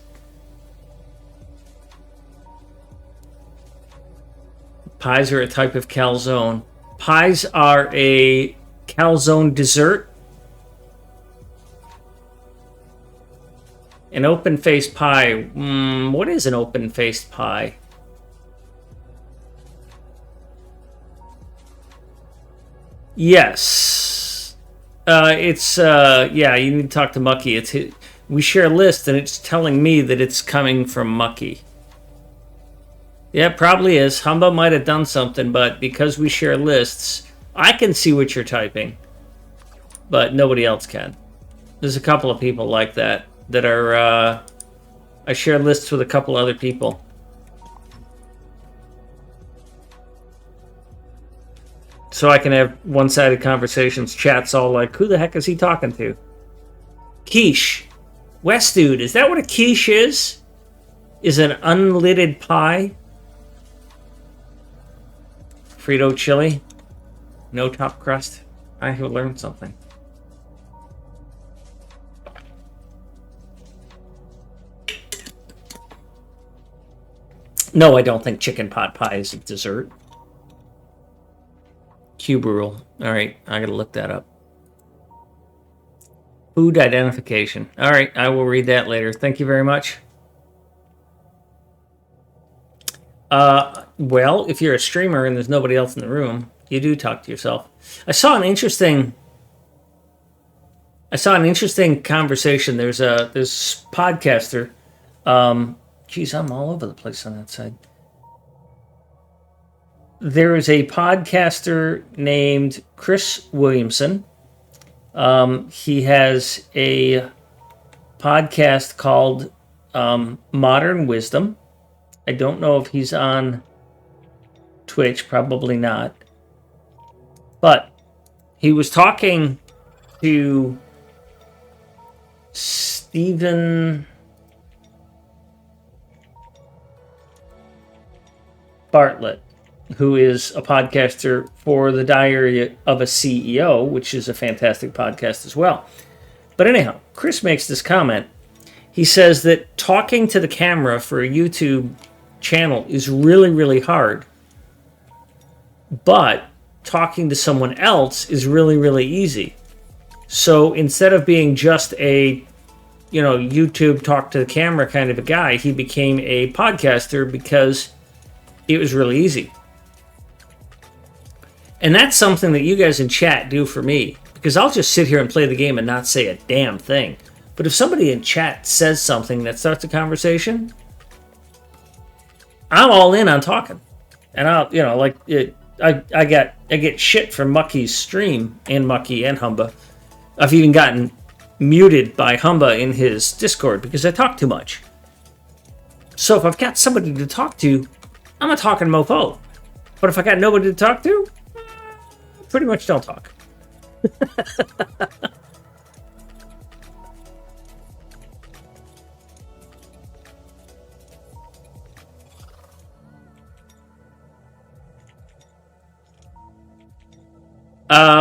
Pies are a type of calzone. Pies are a calzone dessert. An open-faced pie. What is an open-faced pie? Yes. Yeah, you need to talk to Mucky. We share a list, and it's telling me that it's coming from Mucky. Yeah, it probably is. Humba might have done something, but because we share lists, I can see what you're typing, but nobody else can. There's a couple of people like that are, I share lists with a couple other people. So I can have one-sided conversations, chats all like, who the heck is he talking to? Quiche. West dude, is that what a quiche is? Is an unlidded pie? Frito chili? No top crust? I have learned something. No, I don't think chicken pot pie is a dessert. Cube rule. Alright, I gotta look that up. Food identification. Alright, I will read that later. Thank you very much. Well, if you're a streamer and there's nobody else in the room, you do talk to yourself. I saw an interesting conversation. There's this podcaster. Geez, I'm all over the place on that side. There is a podcaster named Chris Williamson. He has a podcast called Modern Wisdom. I don't know if he's on Twitch, probably not. But he was talking to Stephen Bartlett, who is a podcaster for The Diary of a CEO, which is a fantastic podcast as well. But anyhow, Chris makes this comment. He says that talking to the camera for a YouTube channel is really, really hard. But talking to someone else is really, really easy. So instead of being just a, YouTube talk to the camera kind of a guy, he became a podcaster because it was really easy. And that's something that you guys in chat do for me, because I'll just sit here and play the game and not say a damn thing. But if somebody in chat says something that starts a conversation, I'm all in on talking. And I'll, I get shit from Mucky's stream, and Mucky and Humba. I've even gotten muted by Humba in his Discord because I talk too much. So if I've got somebody to talk to, I'm a talking mofo. But if I got nobody to talk to, pretty much don't talk.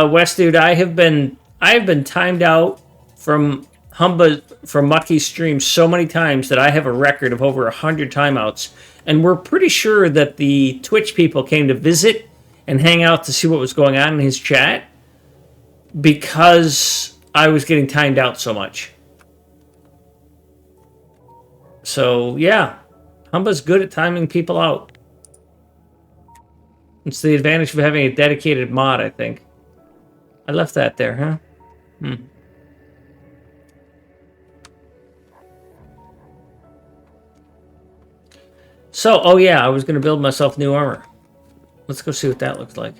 West dude, I have been timed out from Humba from Mucky's stream so many times that I have a record of over 100 timeouts. And we're pretty sure that the Twitch people came to visit and hang out to see what was going on in his chat because I was getting timed out so much. So, yeah. Humba's good at timing people out. It's the advantage of having a dedicated mod, I think. I left that there, huh? So, oh yeah, I was going to build myself new armor. Let's go see what that looks like.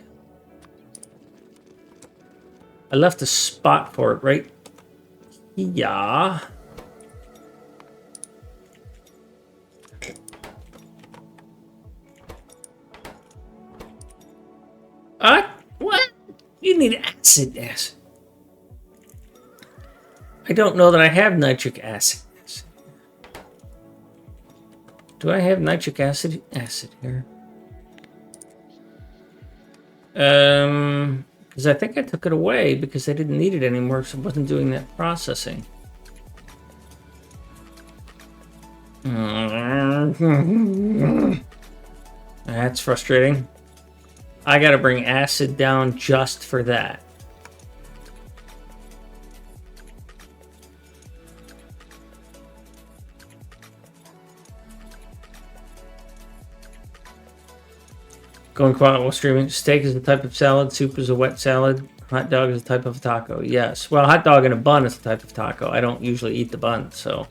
I left a spot for it, right? Yeah. What? You need acid. I don't know that I have nitric acid. Do I have nitric acid here? Because I think I took it away because I didn't need it anymore, so I wasn't doing that processing. That's frustrating. I gotta bring acid down just for that. Going quiet while streaming. Steak is a type of salad. Soup is a wet salad. Hot dog is a type of taco. Yes. Well, hot dog and a bun is a type of taco. I don't usually eat the bun, so.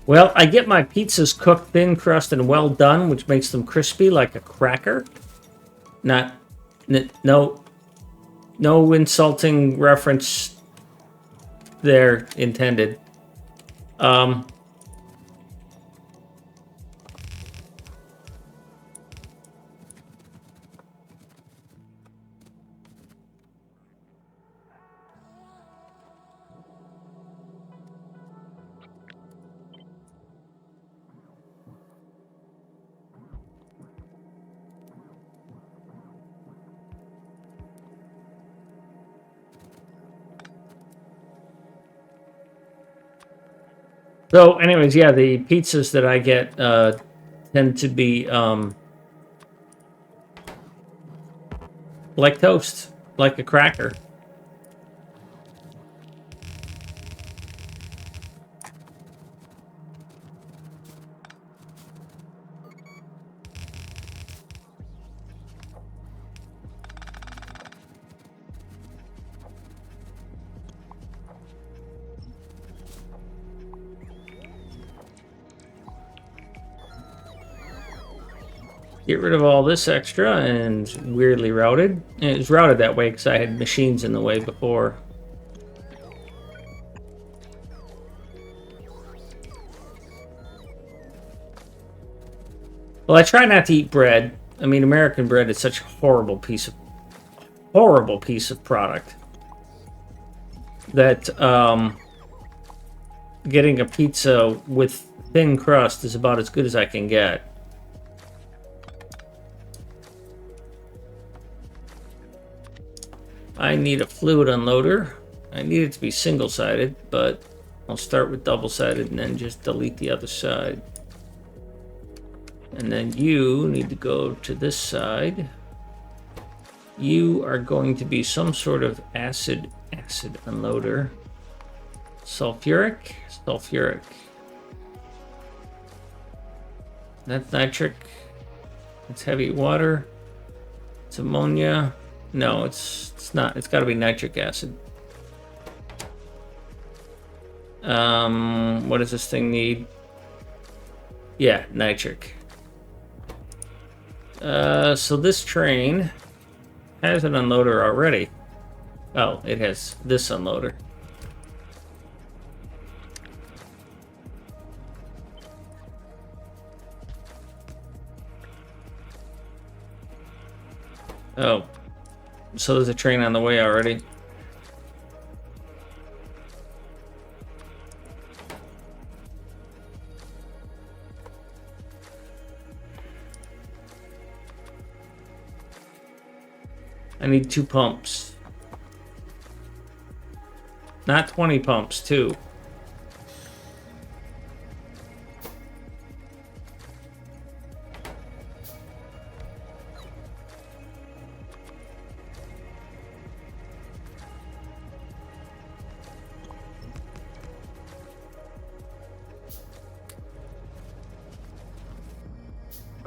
Well, I get my pizzas cooked thin crust and well done, which makes them crispy like a cracker. No insulting reference there intended. So, anyways, yeah, the pizzas that I get tend to be like toast, like a cracker. Get rid of all this extra and weirdly routed. And it was routed that way because I had machines in the way before. Well, I try not to eat bread. I mean, American bread is such a horrible piece of product that getting a pizza with thin crust is about as good as I can get. I need a fluid unloader. I need it to be single-sided, but I'll start with double-sided and then just delete the other side. And then you need to go to this side. You are going to be some sort of acid unloader. Sulfuric. That's nitric. It's heavy water. It's ammonia. No, it's not. It's got to be nitric acid. What does this thing need? Yeah, nitric. So this train has an unloader already. Oh, it has this unloader. Oh. So there's a train on the way already. I need 2 pumps. Not 20 pumps, 2.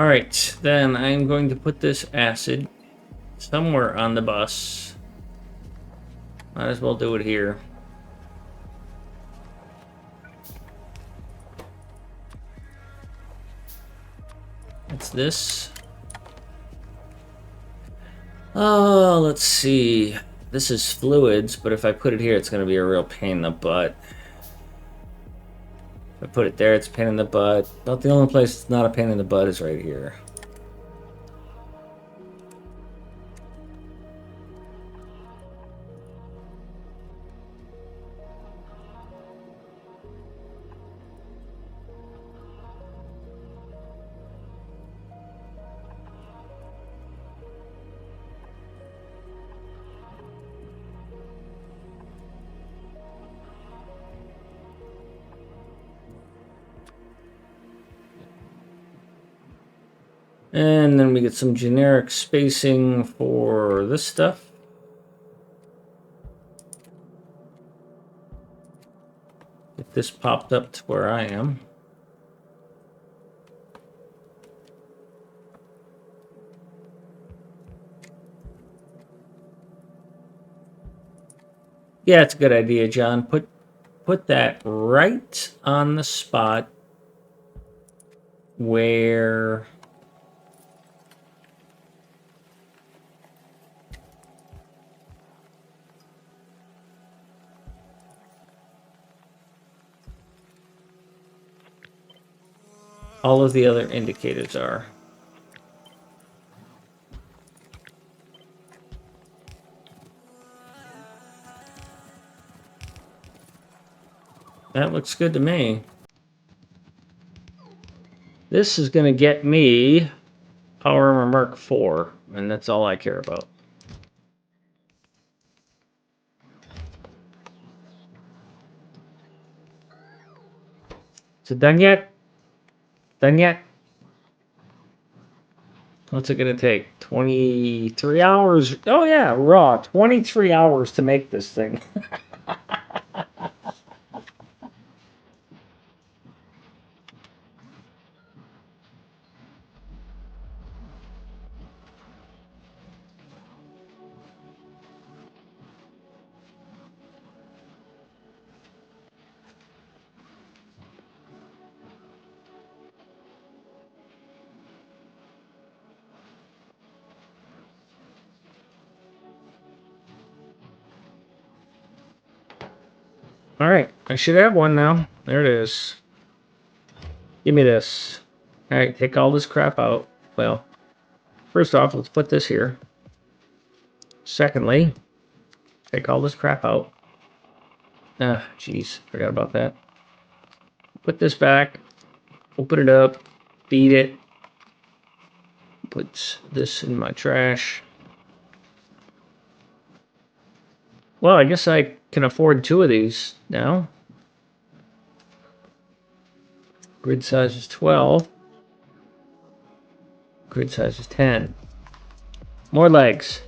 Alright, then I'm going to put this acid somewhere on the bus. Might as well do it here. It's this. Oh, let's see. This is fluids, but if I put it here, it's going to be a real pain in the butt. If I put it there, it's a pain in the butt. About the only place it's not a pain in the butt is right here. And then we get some generic spacing for this stuff. Get this popped up to where I am. Yeah, it's a good idea, John. Put that right on the spot where all of the other indicators are. That looks good to me. This is going to get me Power Armor Mark IV, and that's all I care about. Is it done yet? Done yet? What's it going to take? 23 hours? Oh yeah, raw. 23 hours to make this thing. Alright, I should have one now. There it is. Give me this. Alright, take all this crap out. Well, first off, let's put this here. Secondly, take all this crap out. Ah, jeez, forgot about that. Put this back. Open it up. Feed it. Put this in my trash. Well, I guess I can afford 2 of these now. Grid size is 12. Grid size is 10. More legs.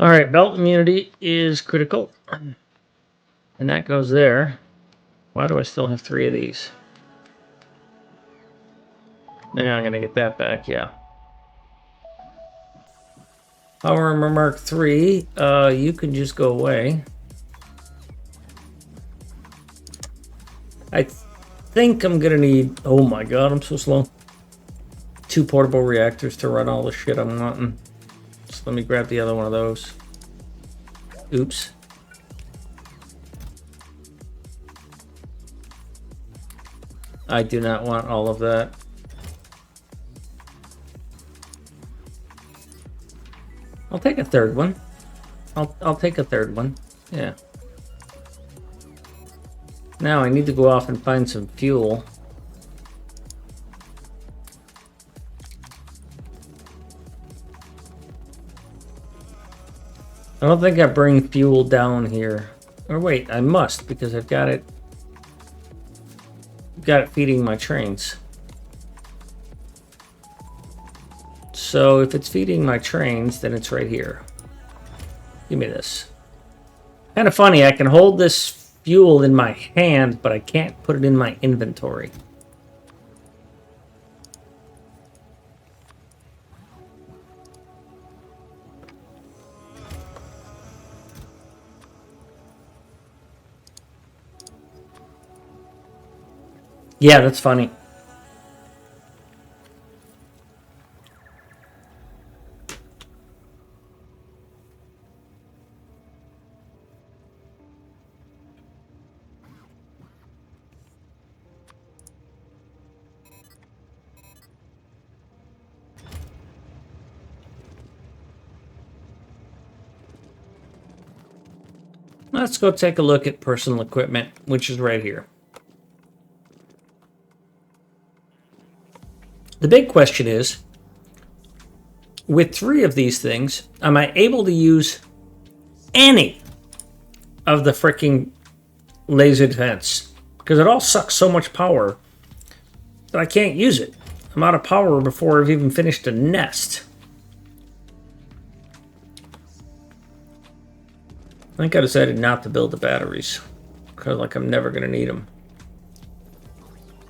Alright, belt immunity is critical. And that goes there. Why do I still have 3 of these? Now I'm going to get that back, yeah. Power Armor Mark 3, you can just go away. I think I'm gonna need, oh my god, I'm so slow. 2 portable reactors to run all the shit I'm wanting. So let me grab the other one of those. Oops. I do not want all of that. I'll take a third one. I'll take a third one. Yeah. Now I need to go off and find some fuel. I don't think I bring fuel down here. Or wait, I must because I've got it feeding my trains. So if it's feeding my trains, then it's right here. Give me this. Kind of funny, I can hold this fuel in my hand, but I can't put it in my inventory. Yeah, that's funny. Let's go take a look at personal equipment, which is right here. The big question is, with 3 of these things, am I able to use any of the freaking laser defense? Because it all sucks so much power that I can't use it. I'm out of power before I've even finished a nest. I think I decided not to build the batteries because like I'm never going to need them.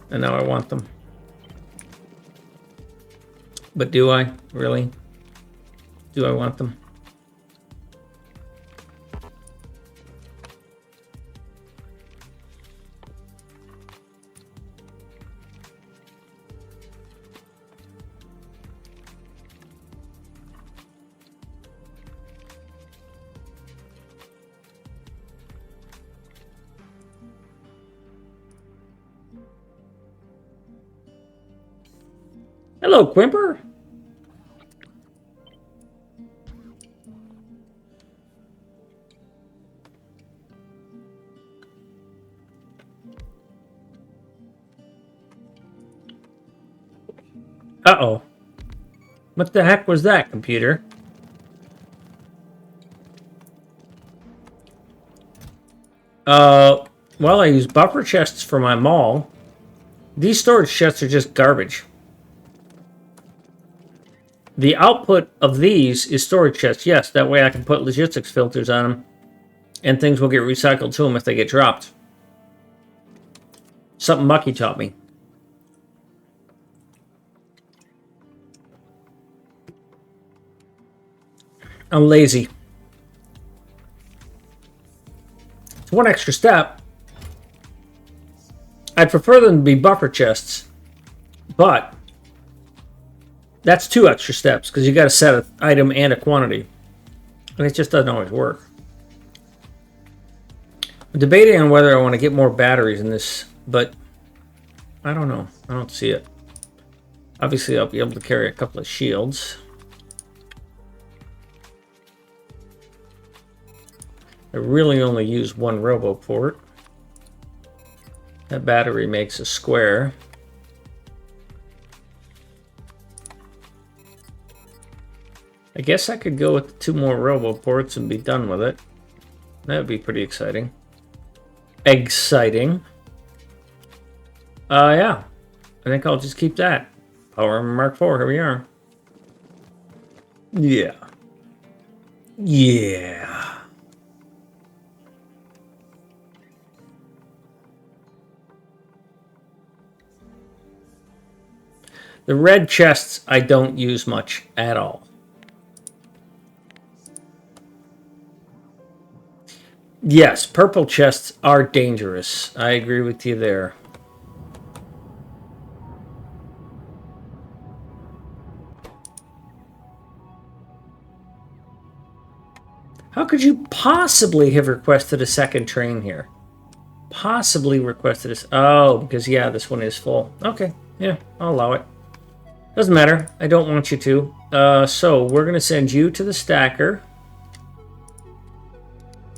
And now I want them. But do I? Really? Do I want them? Hello, Quimper. Uh-oh. What the heck was that, computer? Well, I use buffer chests for my mall. These storage chests are just garbage. The output of these is storage chests. Yes, that way I can put logistics filters on them. And things will get recycled to them if they get dropped. Something Mucky taught me. I'm lazy. It's one extra step. I'd prefer them to be buffer chests. But that's 2 extra steps because you got to set an item and a quantity. And it just doesn't always work. I'm debating on whether I want to get more batteries in this, but I don't know. I don't see it. Obviously, I'll be able to carry a couple of shields. I really only use 1 RoboPort. That battery makes a square. I guess I could go with 2 more RoboPorts and be done with it. That would be pretty exciting. Exciting. Yeah. I think I'll just keep that. Power Mark 4, here we are. Yeah. Yeah. The red chests I don't use much at all. Yes, purple chests are dangerous. I agree with you there. How could you possibly have requested a second train here? Possibly requested a... Oh, because, yeah, this one is full. Okay, yeah, I'll allow it. Doesn't matter. I don't want you to. So, we're going to send you to the stacker.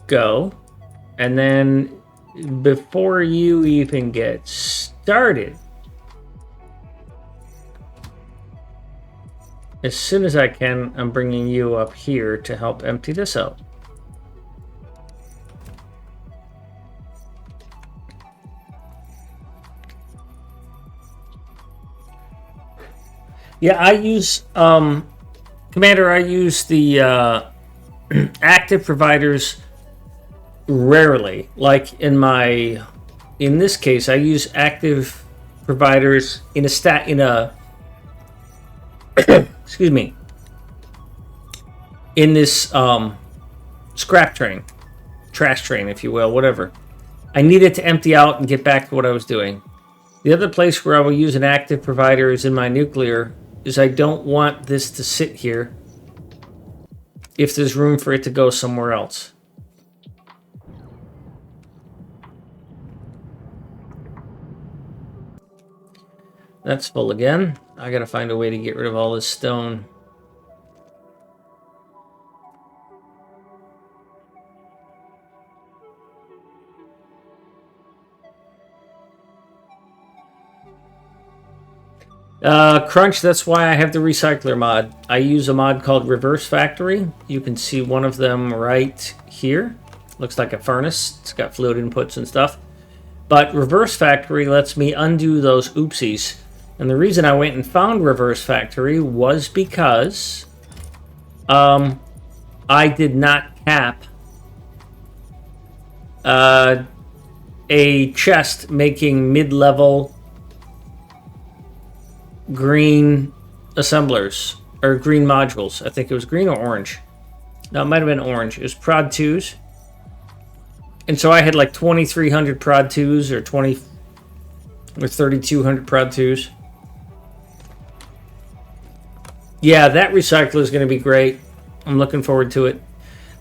Go. And then, before you even get started, as soon as I can, I'm bringing you up here to help empty this out. Yeah, I use, Commander, I use the active providers rarely. Like in this case, I use active providers in excuse me, in this scrap train, trash train, if you will, whatever. I needed to empty out and get back to what I was doing. The other place where I will use an active provider is in my nuclear, is I don't want this to sit here if there's room for it to go somewhere else. That's full again. I gotta find a way to get rid of all this stone. Crunch, that's why I have the recycler mod. I use a mod called Reverse Factory. You can see one of them right here. Looks like a furnace. It's got fluid inputs and stuff. But Reverse Factory lets me undo those oopsies. And the reason I went and found Reverse Factory was because I did not cap a chest making mid-level green assemblers, or green modules. I think it was green or orange. No, it might have been orange. It was Prod 2s. And so I had like 2,300 Prod 2s or 3,200 Prod 2s. Yeah, that recycler is going to be great. I'm looking forward to it.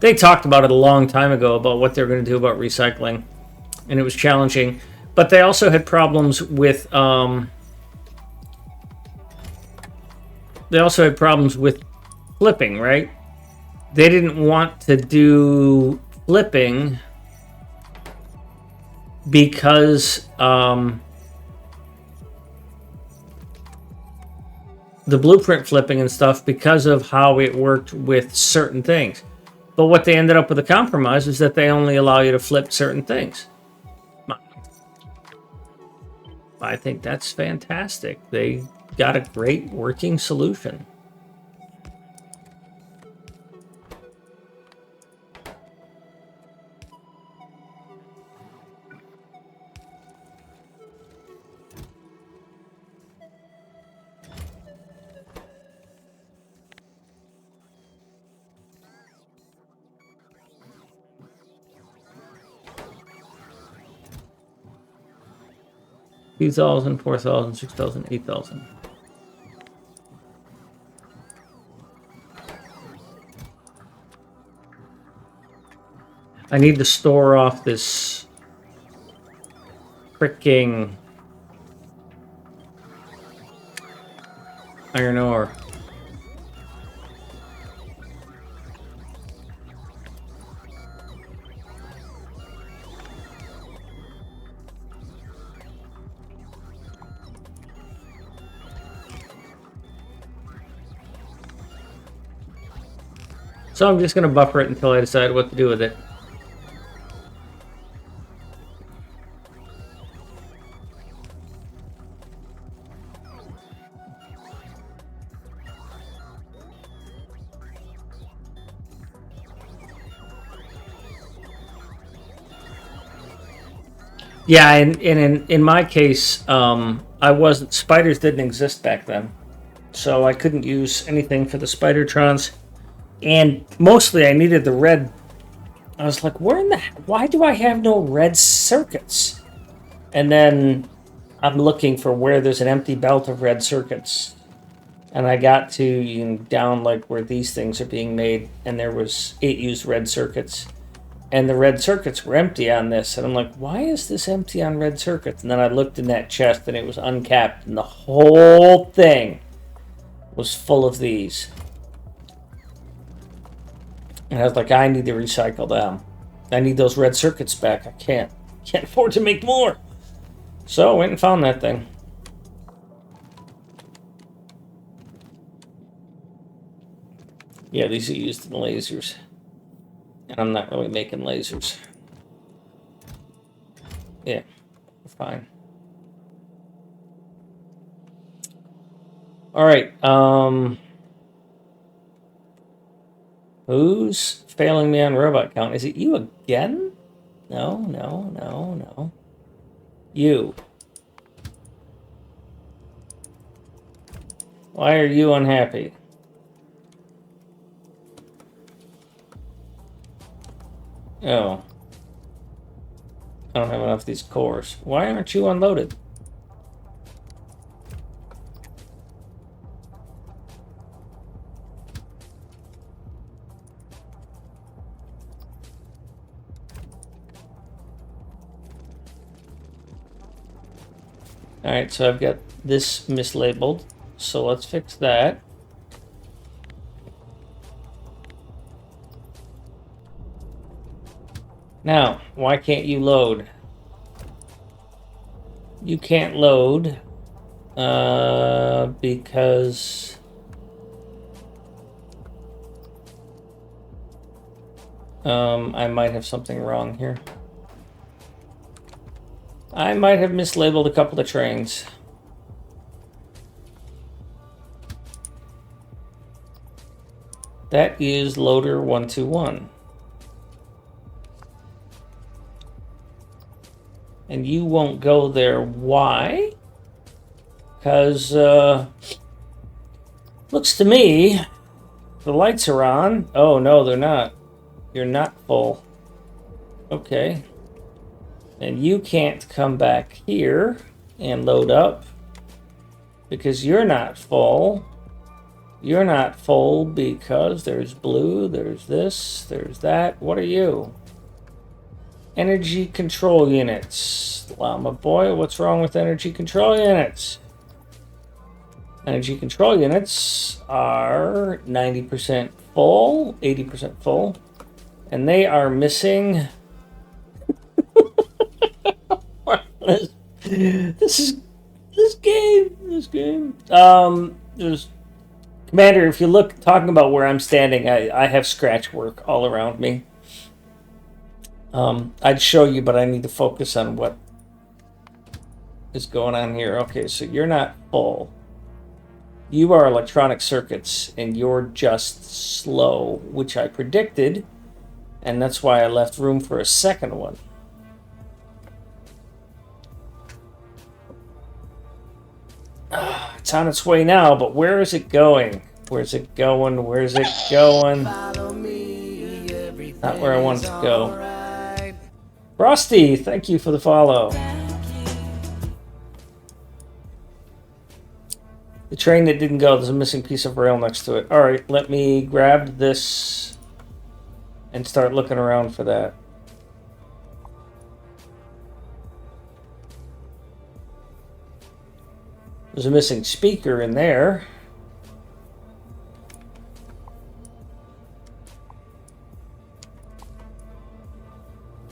They talked about it a long time ago about what they're going to do about recycling, and it was challenging. But they also had problems with flipping, right? They didn't want to do flipping because the blueprint flipping and stuff, because of how it worked with certain things. But what they ended up with a compromise is that they only allow you to flip certain things. I think that's fantastic. They got a great working solution. $2,000, $4,000, $6,000, $8,000. I need to store off this freaking iron ore. So I'm just going to buffer it until I decide what to do with it. Yeah, and in my case, spiders didn't exist back then. So I couldn't use anything for the Spidertrons. And mostly I needed the red I was like, why do I have no red circuits? And then I'm looking for where there's an empty belt of red circuits. And I got to down like where these things are being made, and there was 8 used red circuits. And the red circuits were empty on this. And I'm like, why is this empty on red circuits? And then I looked in that chest, and it was uncapped. And the whole thing was full of these. And I was like, I need to recycle them. I need those red circuits back. I can't afford to make more. So I went and found that thing. Yeah, these are used in lasers. And I'm not really making lasers. Yeah, fine. Alright, who's failing me on robot count? Is it you again? No. You. Why are you unhappy? Oh. I don't have enough of these cores. Why aren't you unloaded? Alright, so I've got this mislabeled. So let's fix that. Now, why can't you load? You can't load because I might have something wrong here. I might have mislabeled a couple of trains. That is loader 121. And you won't go there. Why? Because, looks to me, the lights are on. Oh, no, they're not. You're not full. Okay. And you can't come back here and load up because you're not full. You're not full because there's blue, there's this, there's that. What are you? Energy control units. Llama boy, what's wrong with energy control units? Energy control units are 90% full, 80% full, and they are missing. This game. There's Commander. If you look, talking about where I'm standing, I have scratch work all around me. I'd show you, but I need to focus on what is going on here. Okay, so you're not full. You are electronic circuits, and you're just slow, which I predicted, and that's why I left room for a second one. It's on its way now, but where is it going? Where's it going? Where's it going? Not where I want it to go. Frosty, thank you for the follow. The train that didn't go, there's a missing piece of rail next to it. Alright, let me grab this and start looking around for that. There's a missing speaker in there.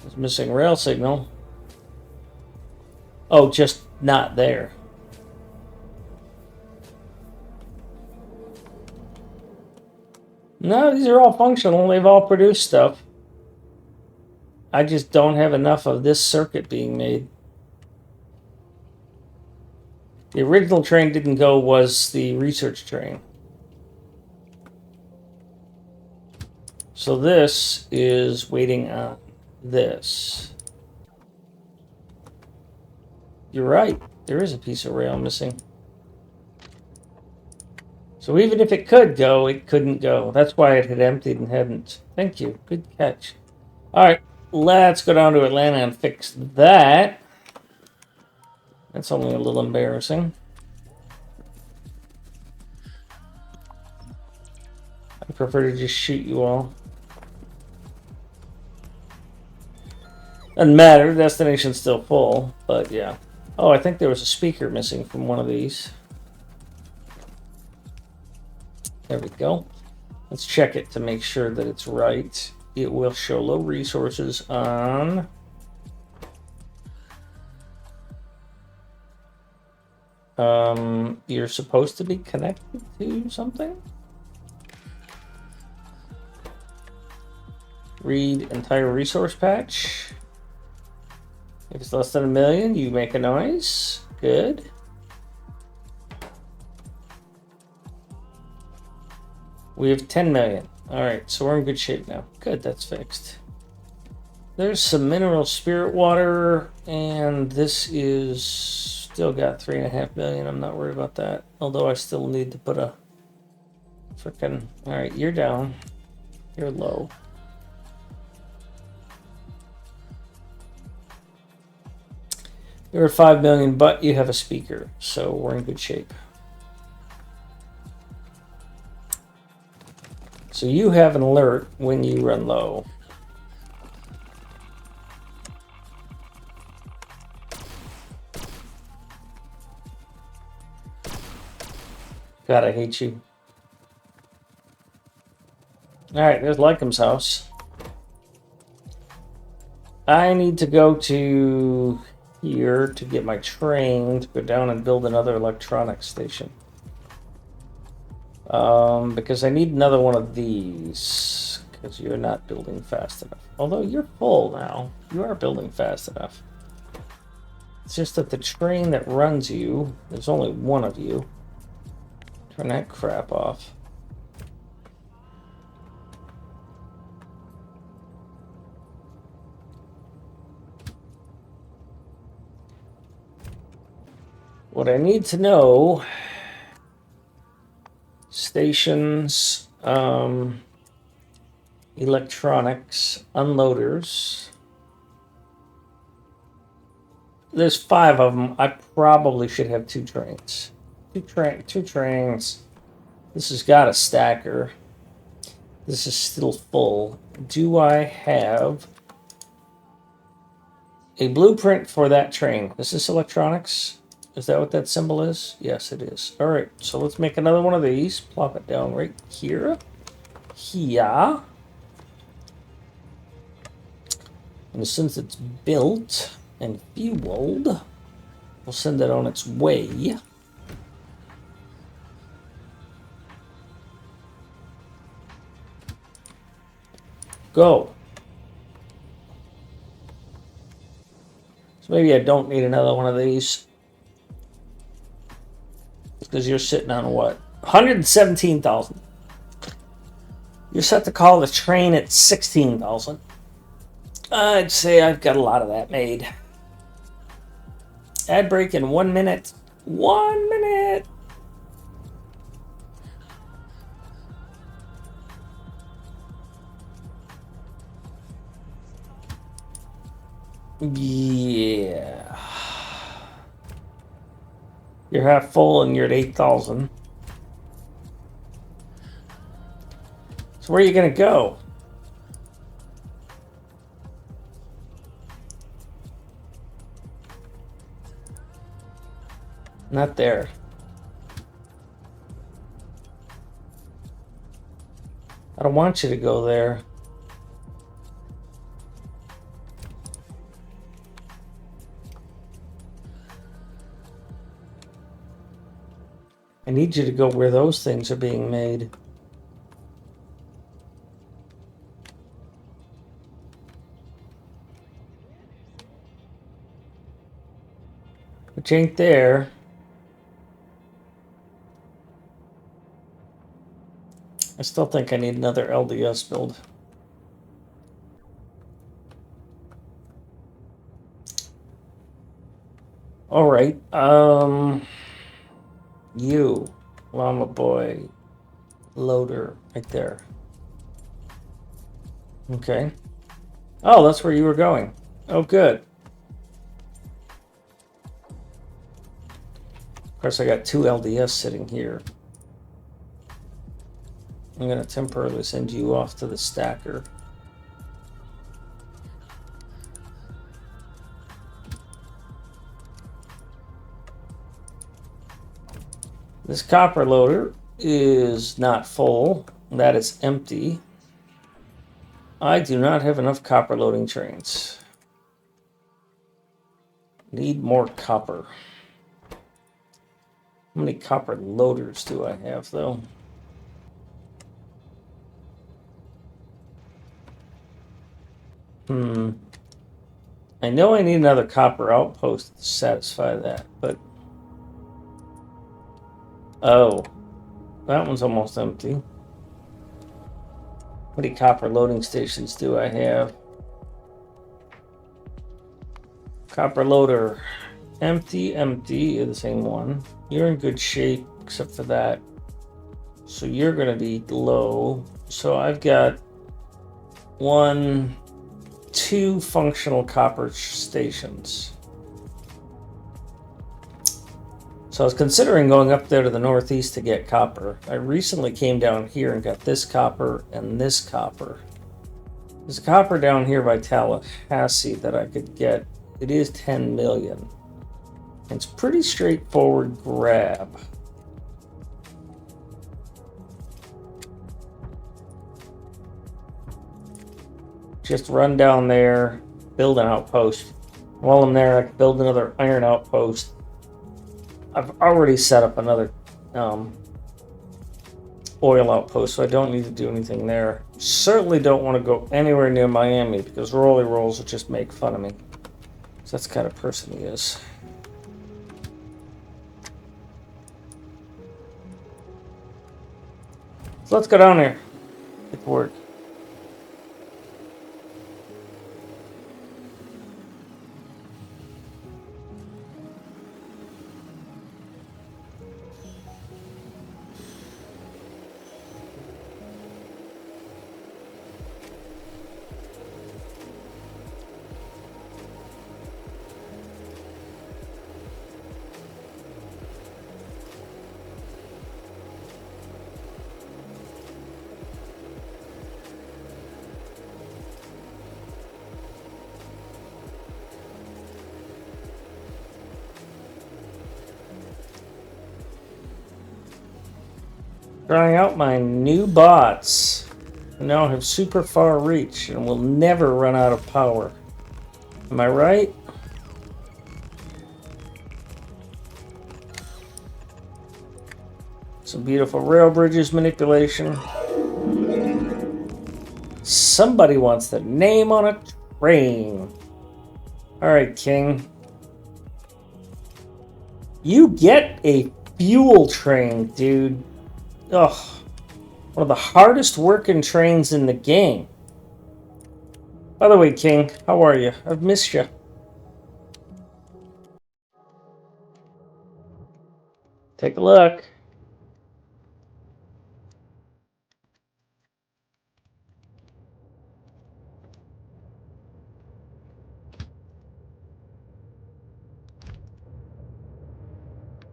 There's a missing rail signal. Oh, just not there. No, these are all functional. They've all produced stuff. I just don't have enough of this circuit being made. The original train didn't go was the research train. So this is waiting on this. You're right. There is a piece of rail missing. So even if it could go, it couldn't go. That's why it had emptied and hadn't. Thank you. Good catch. Alright, let's go down to Atlanta and fix that. That's only a little embarrassing. I prefer to just shoot you all. Doesn't matter, the destination's still full, but yeah. Oh, I think there was a speaker missing from one of these. There we go. Let's check it to make sure that it's right. It will show low resources on... you're supposed to be connected to something? Read entire resource patch. If it's less than 1 million, you make a noise. Good. We have 10 million. All right, so we're in good shape now. Good, that's fixed. There's some mineral spirit water, and this is still got 3.5 million. I'm not worried about that. Although I still need to put a freaking... All right, you're down. You're low. You're at 5 million, but you have a speaker, so we're in good shape. So you have an alert when you run low. God, I hate you. All right, there's Lycom's house. I need to go to here to get my train to go down and build another electronics station. Because I need another one of these, because you're not building fast enough. Although you're full now. You are building fast enough. It's just that the train that runs you, there's only one of you. Turn that crap off. What I need to know... Stations, electronics, unloaders. There's 5 of them. I probably should have 2 trains. Two trains. This has got a stacker. This is still full. Do I have a blueprint for that train? Is this electronics? Is that what that symbol is? Yes, it is. All right, so let's make another one of these. Plop it down right here. Here. And since it's built and fueled, we'll send it on its way. Go. So maybe I don't need another one of these. Because you're sitting on what? 117,000. You're set to call the train at 16,000. I'd say I've got a lot of that made. Ad break in 1 minute. 1 minute. Yeah. You're half full and you're at 8,000. So where are you going to go? Not there. I don't want you to go there. I need you to go where those things are being made. Which ain't there. I still think I need another LDS build. All right. You, Llama Boy, loader, right there. Okay. Oh, that's where you were going. Oh, good. Of course, I got 2 LDS sitting here. I'm going to temporarily send you off to the stacker. This copper loader is not full. That is empty. I do not have enough copper loading trains. Need more copper. How many copper loaders do I have, though? I know I need another copper outpost to satisfy that, but... Oh, that one's almost empty. How many copper loading stations do I have? Copper loader. Empty, empty, the same one. You're in good shape, except for that. So you're going to be low. So I've got 2 functional copper stations. So I was considering going up there to the northeast to get copper. I recently came down here and got this copper and this copper. There's a copper down here by Tallahassee that I could get. It is 10 million. It's pretty straightforward grab. Just run down there, build an outpost. While I'm there, I can build another iron outpost. I've already set up another oil outpost, so I don't need to do anything there. Certainly don't want to go anywhere near Miami because Rolly Rolls will just make fun of me. So that's the kind of person he is. So let's go down there. Get to work. Trying out my new bots. I now have super far reach and will never run out of power. Am I right? Some beautiful rail bridges manipulation. Somebody wants the name on a train. Alright, King. You get a fuel train, dude. Ugh. One of the hardest working trains in the game. By the way, King, how are you? I've missed you. Take a look.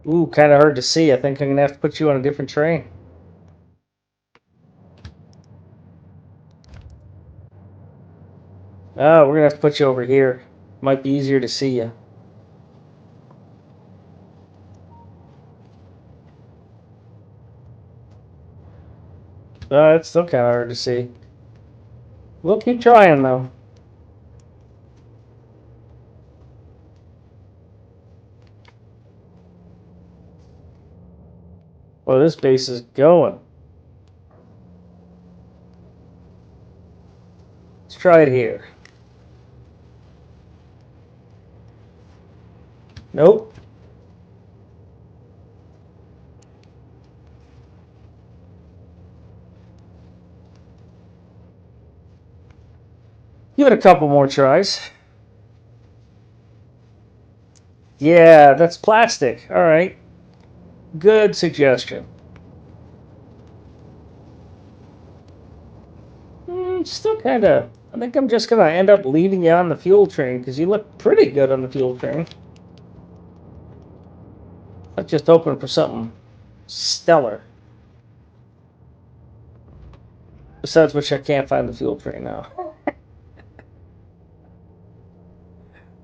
Ooh, kind of hard to see. I think I'm going to have to put you on a different train. Oh, we're going to have to put you over here. Might be easier to see you. It's still kind of hard to see. We'll keep trying, though. Well, this base is going. Let's try it here. Nope. Give it a couple more tries. Yeah, that's plastic. All right. Good suggestion. Still kind of I think I'm just gonna end up leaving you on the fuel train because you look pretty good on the fuel train. I'm just hoping for something stellar. Besides which, I can't find the fuel train now.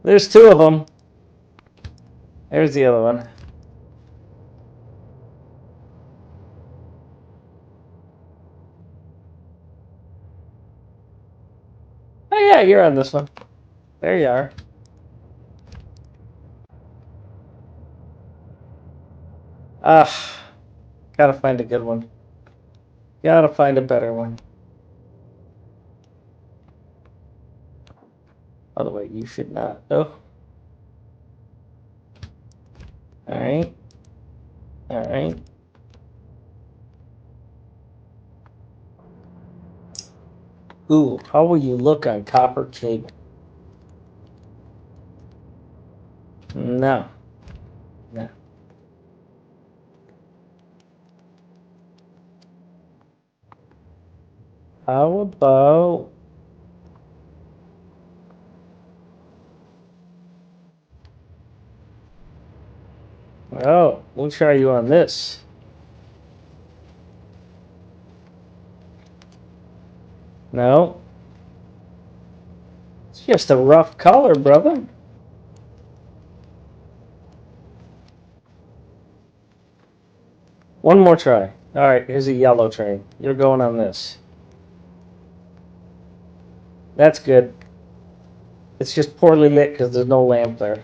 There's two of them. There's the other one. Oh yeah, you're on this one. There you are. Ah, gotta find a good one. Gotta find a better one. By the way, you should not, though. Alright. Alright. Ooh, how will you look on copper cable? No. No. How about... Oh, we'll try you on this. No. It's just a rough color, brother. One more try. Alright, here's a yellow train. You're going on this. That's good. It's just poorly lit because there's no lamp there.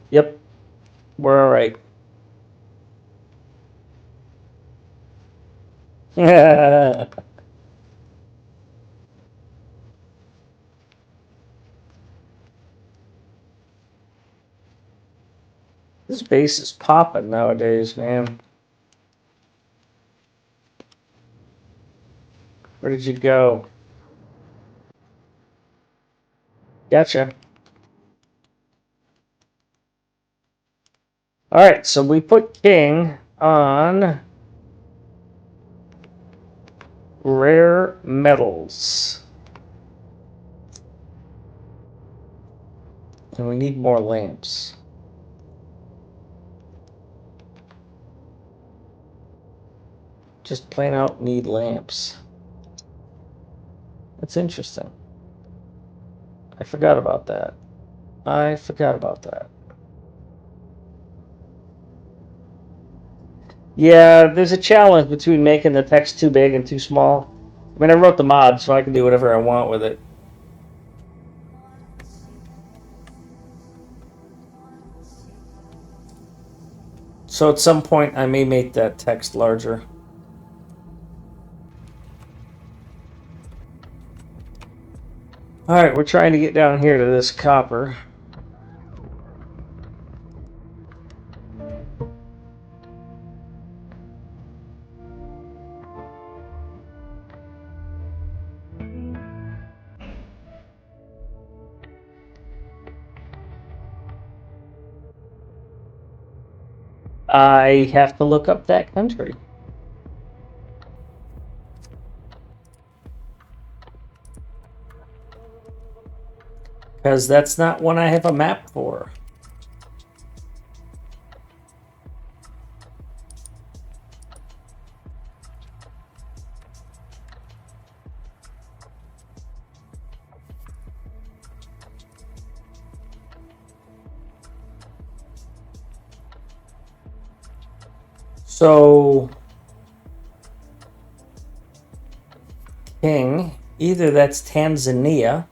Yep. We're alright. This base is popping nowadays, man. Where did you go? Gotcha. Alright, so we put King on rare metals. And we need more lamps. Just plain out need lamps. That's interesting. I forgot about that. I forgot about that. Yeah, there's a challenge between making the text too big and too small. I mean, I wrote the mod, so I can do whatever I want with it. So at some point, I may make that text larger. Alright, we're trying to get down here to this copper. I have to look up that country. Because that's not one I have a map for. So, King, either that's Tanzania,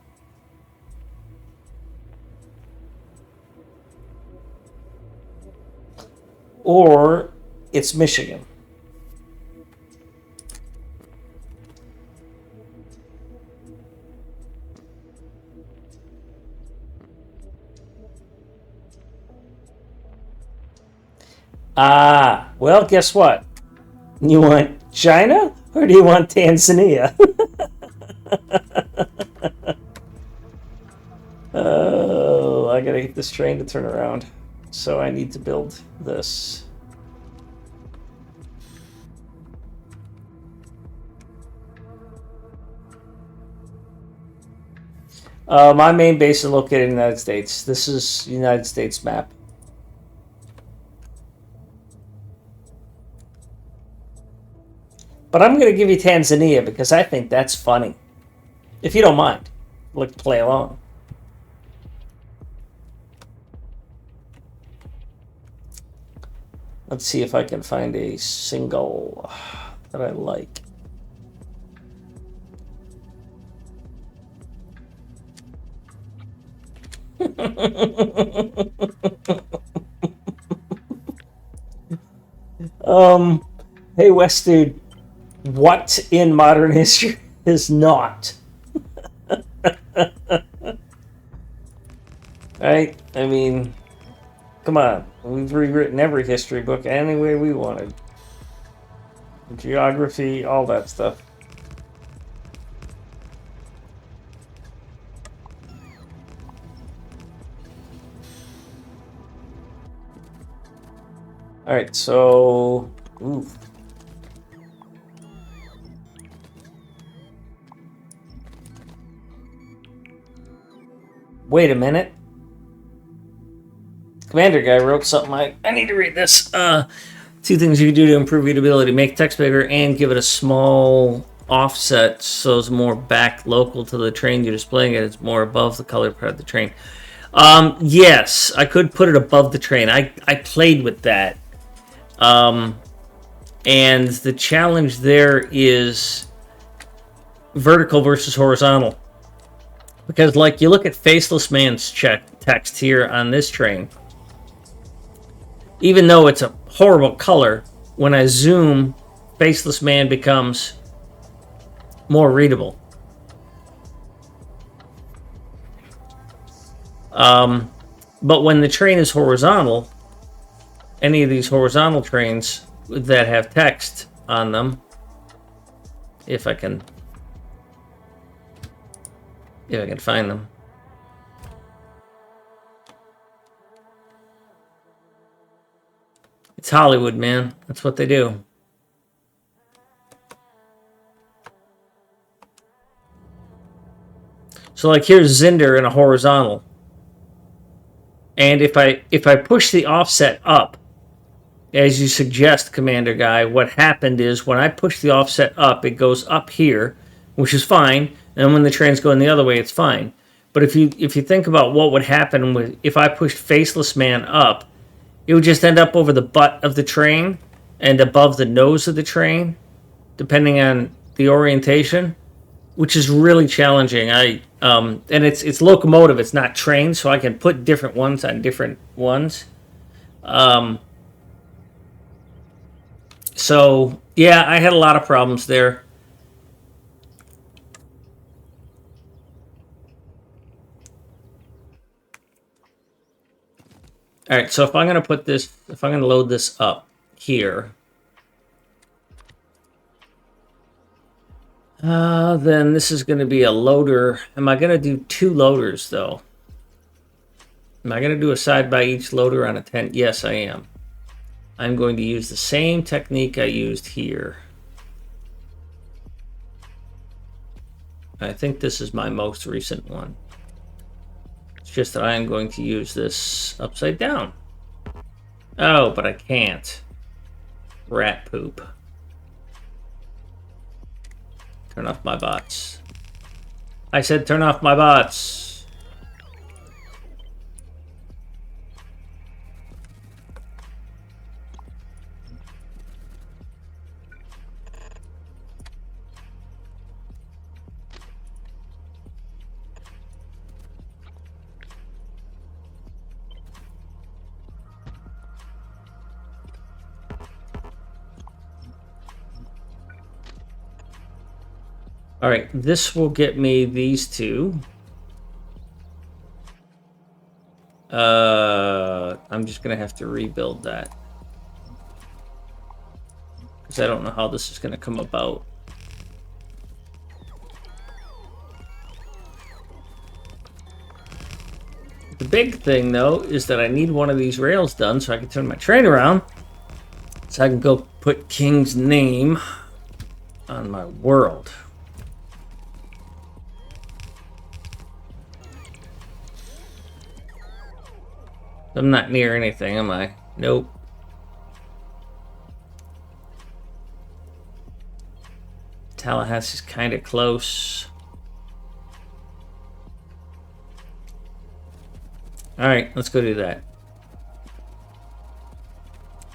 or it's Michigan. Ah, well, guess what? You want China or do you want Tanzania? Oh, I gotta get this train to turn around. So I need to build this. My main base is located in the United States. This is United States map. But I'm going to give you Tanzania because I think that's funny. If you don't mind, look, play along. Let's see if I can find a single that I like. Hey West dude, what in modern history is not? Right? I mean, come on. We've rewritten every history book any way we wanted. Geography, all that stuff. Alright, so... Ooh. Wait a minute. Commander guy wrote something. I need to read this. 2 things you can do to improve readability. Make text bigger and give it a small offset so it's more back local to the train you're displaying it. It's more above the color part of the train. Yes, I could put it above the train. I played with that. And the challenge there is vertical versus horizontal. Because, like, you look at Faceless Man's text here on this train. Even though it's a horrible color, when I zoom, Faceless Man becomes more readable. But when the train is horizontal, any of these horizontal trains that have text on them, if I can find them. It's Hollywood, man. That's what they do. So like here's Zinder in a horizontal. And if I push the offset up, as you suggest, Commander Guy, what happened is when I push the offset up, it goes up here, which is fine. And when the train's going the other way, it's fine. But if you think about what would happen if I pushed Faceless Man up, it would just end up over the butt of the train and above the nose of the train, depending on the orientation, which is really challenging. And it's locomotive, it's not train, so I can put different ones on different ones. So yeah, I had a lot of problems there. All right, so if I'm going to load this up here, then this is going to be a loader. Am I going to do 2 loaders, though? Am I going to do a side by each loader on a 10? Yes, I am. I'm going to use the same technique I used here. I think this is my most recent one. It's just that I am going to use this upside down. Oh, but I can't. Rat poop. Turn off my bots. I said turn off my bots. All right, this will get me these 2. I'm just gonna have to rebuild that because I don't know how this is gonna come about. The big thing though is that I need one of these rails done so I can turn my train around, so I can go put King's name on my world. I'm not near anything, am I? Nope. Tallahassee's kind of close. Alright, let's go do that.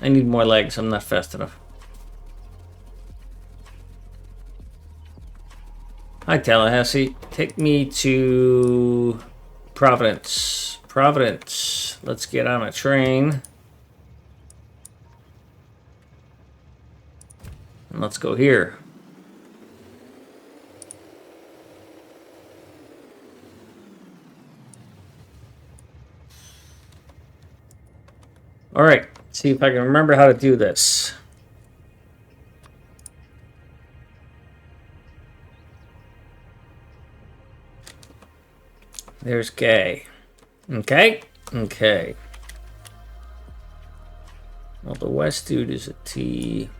I need more legs. I'm not fast enough. Hi, Tallahassee. Take me to Providence. Providence. Let's get on a train. And let's go here. All right. See if I can remember how to do this. There's Gay. Okay. Okay. Well, the West dude is a T.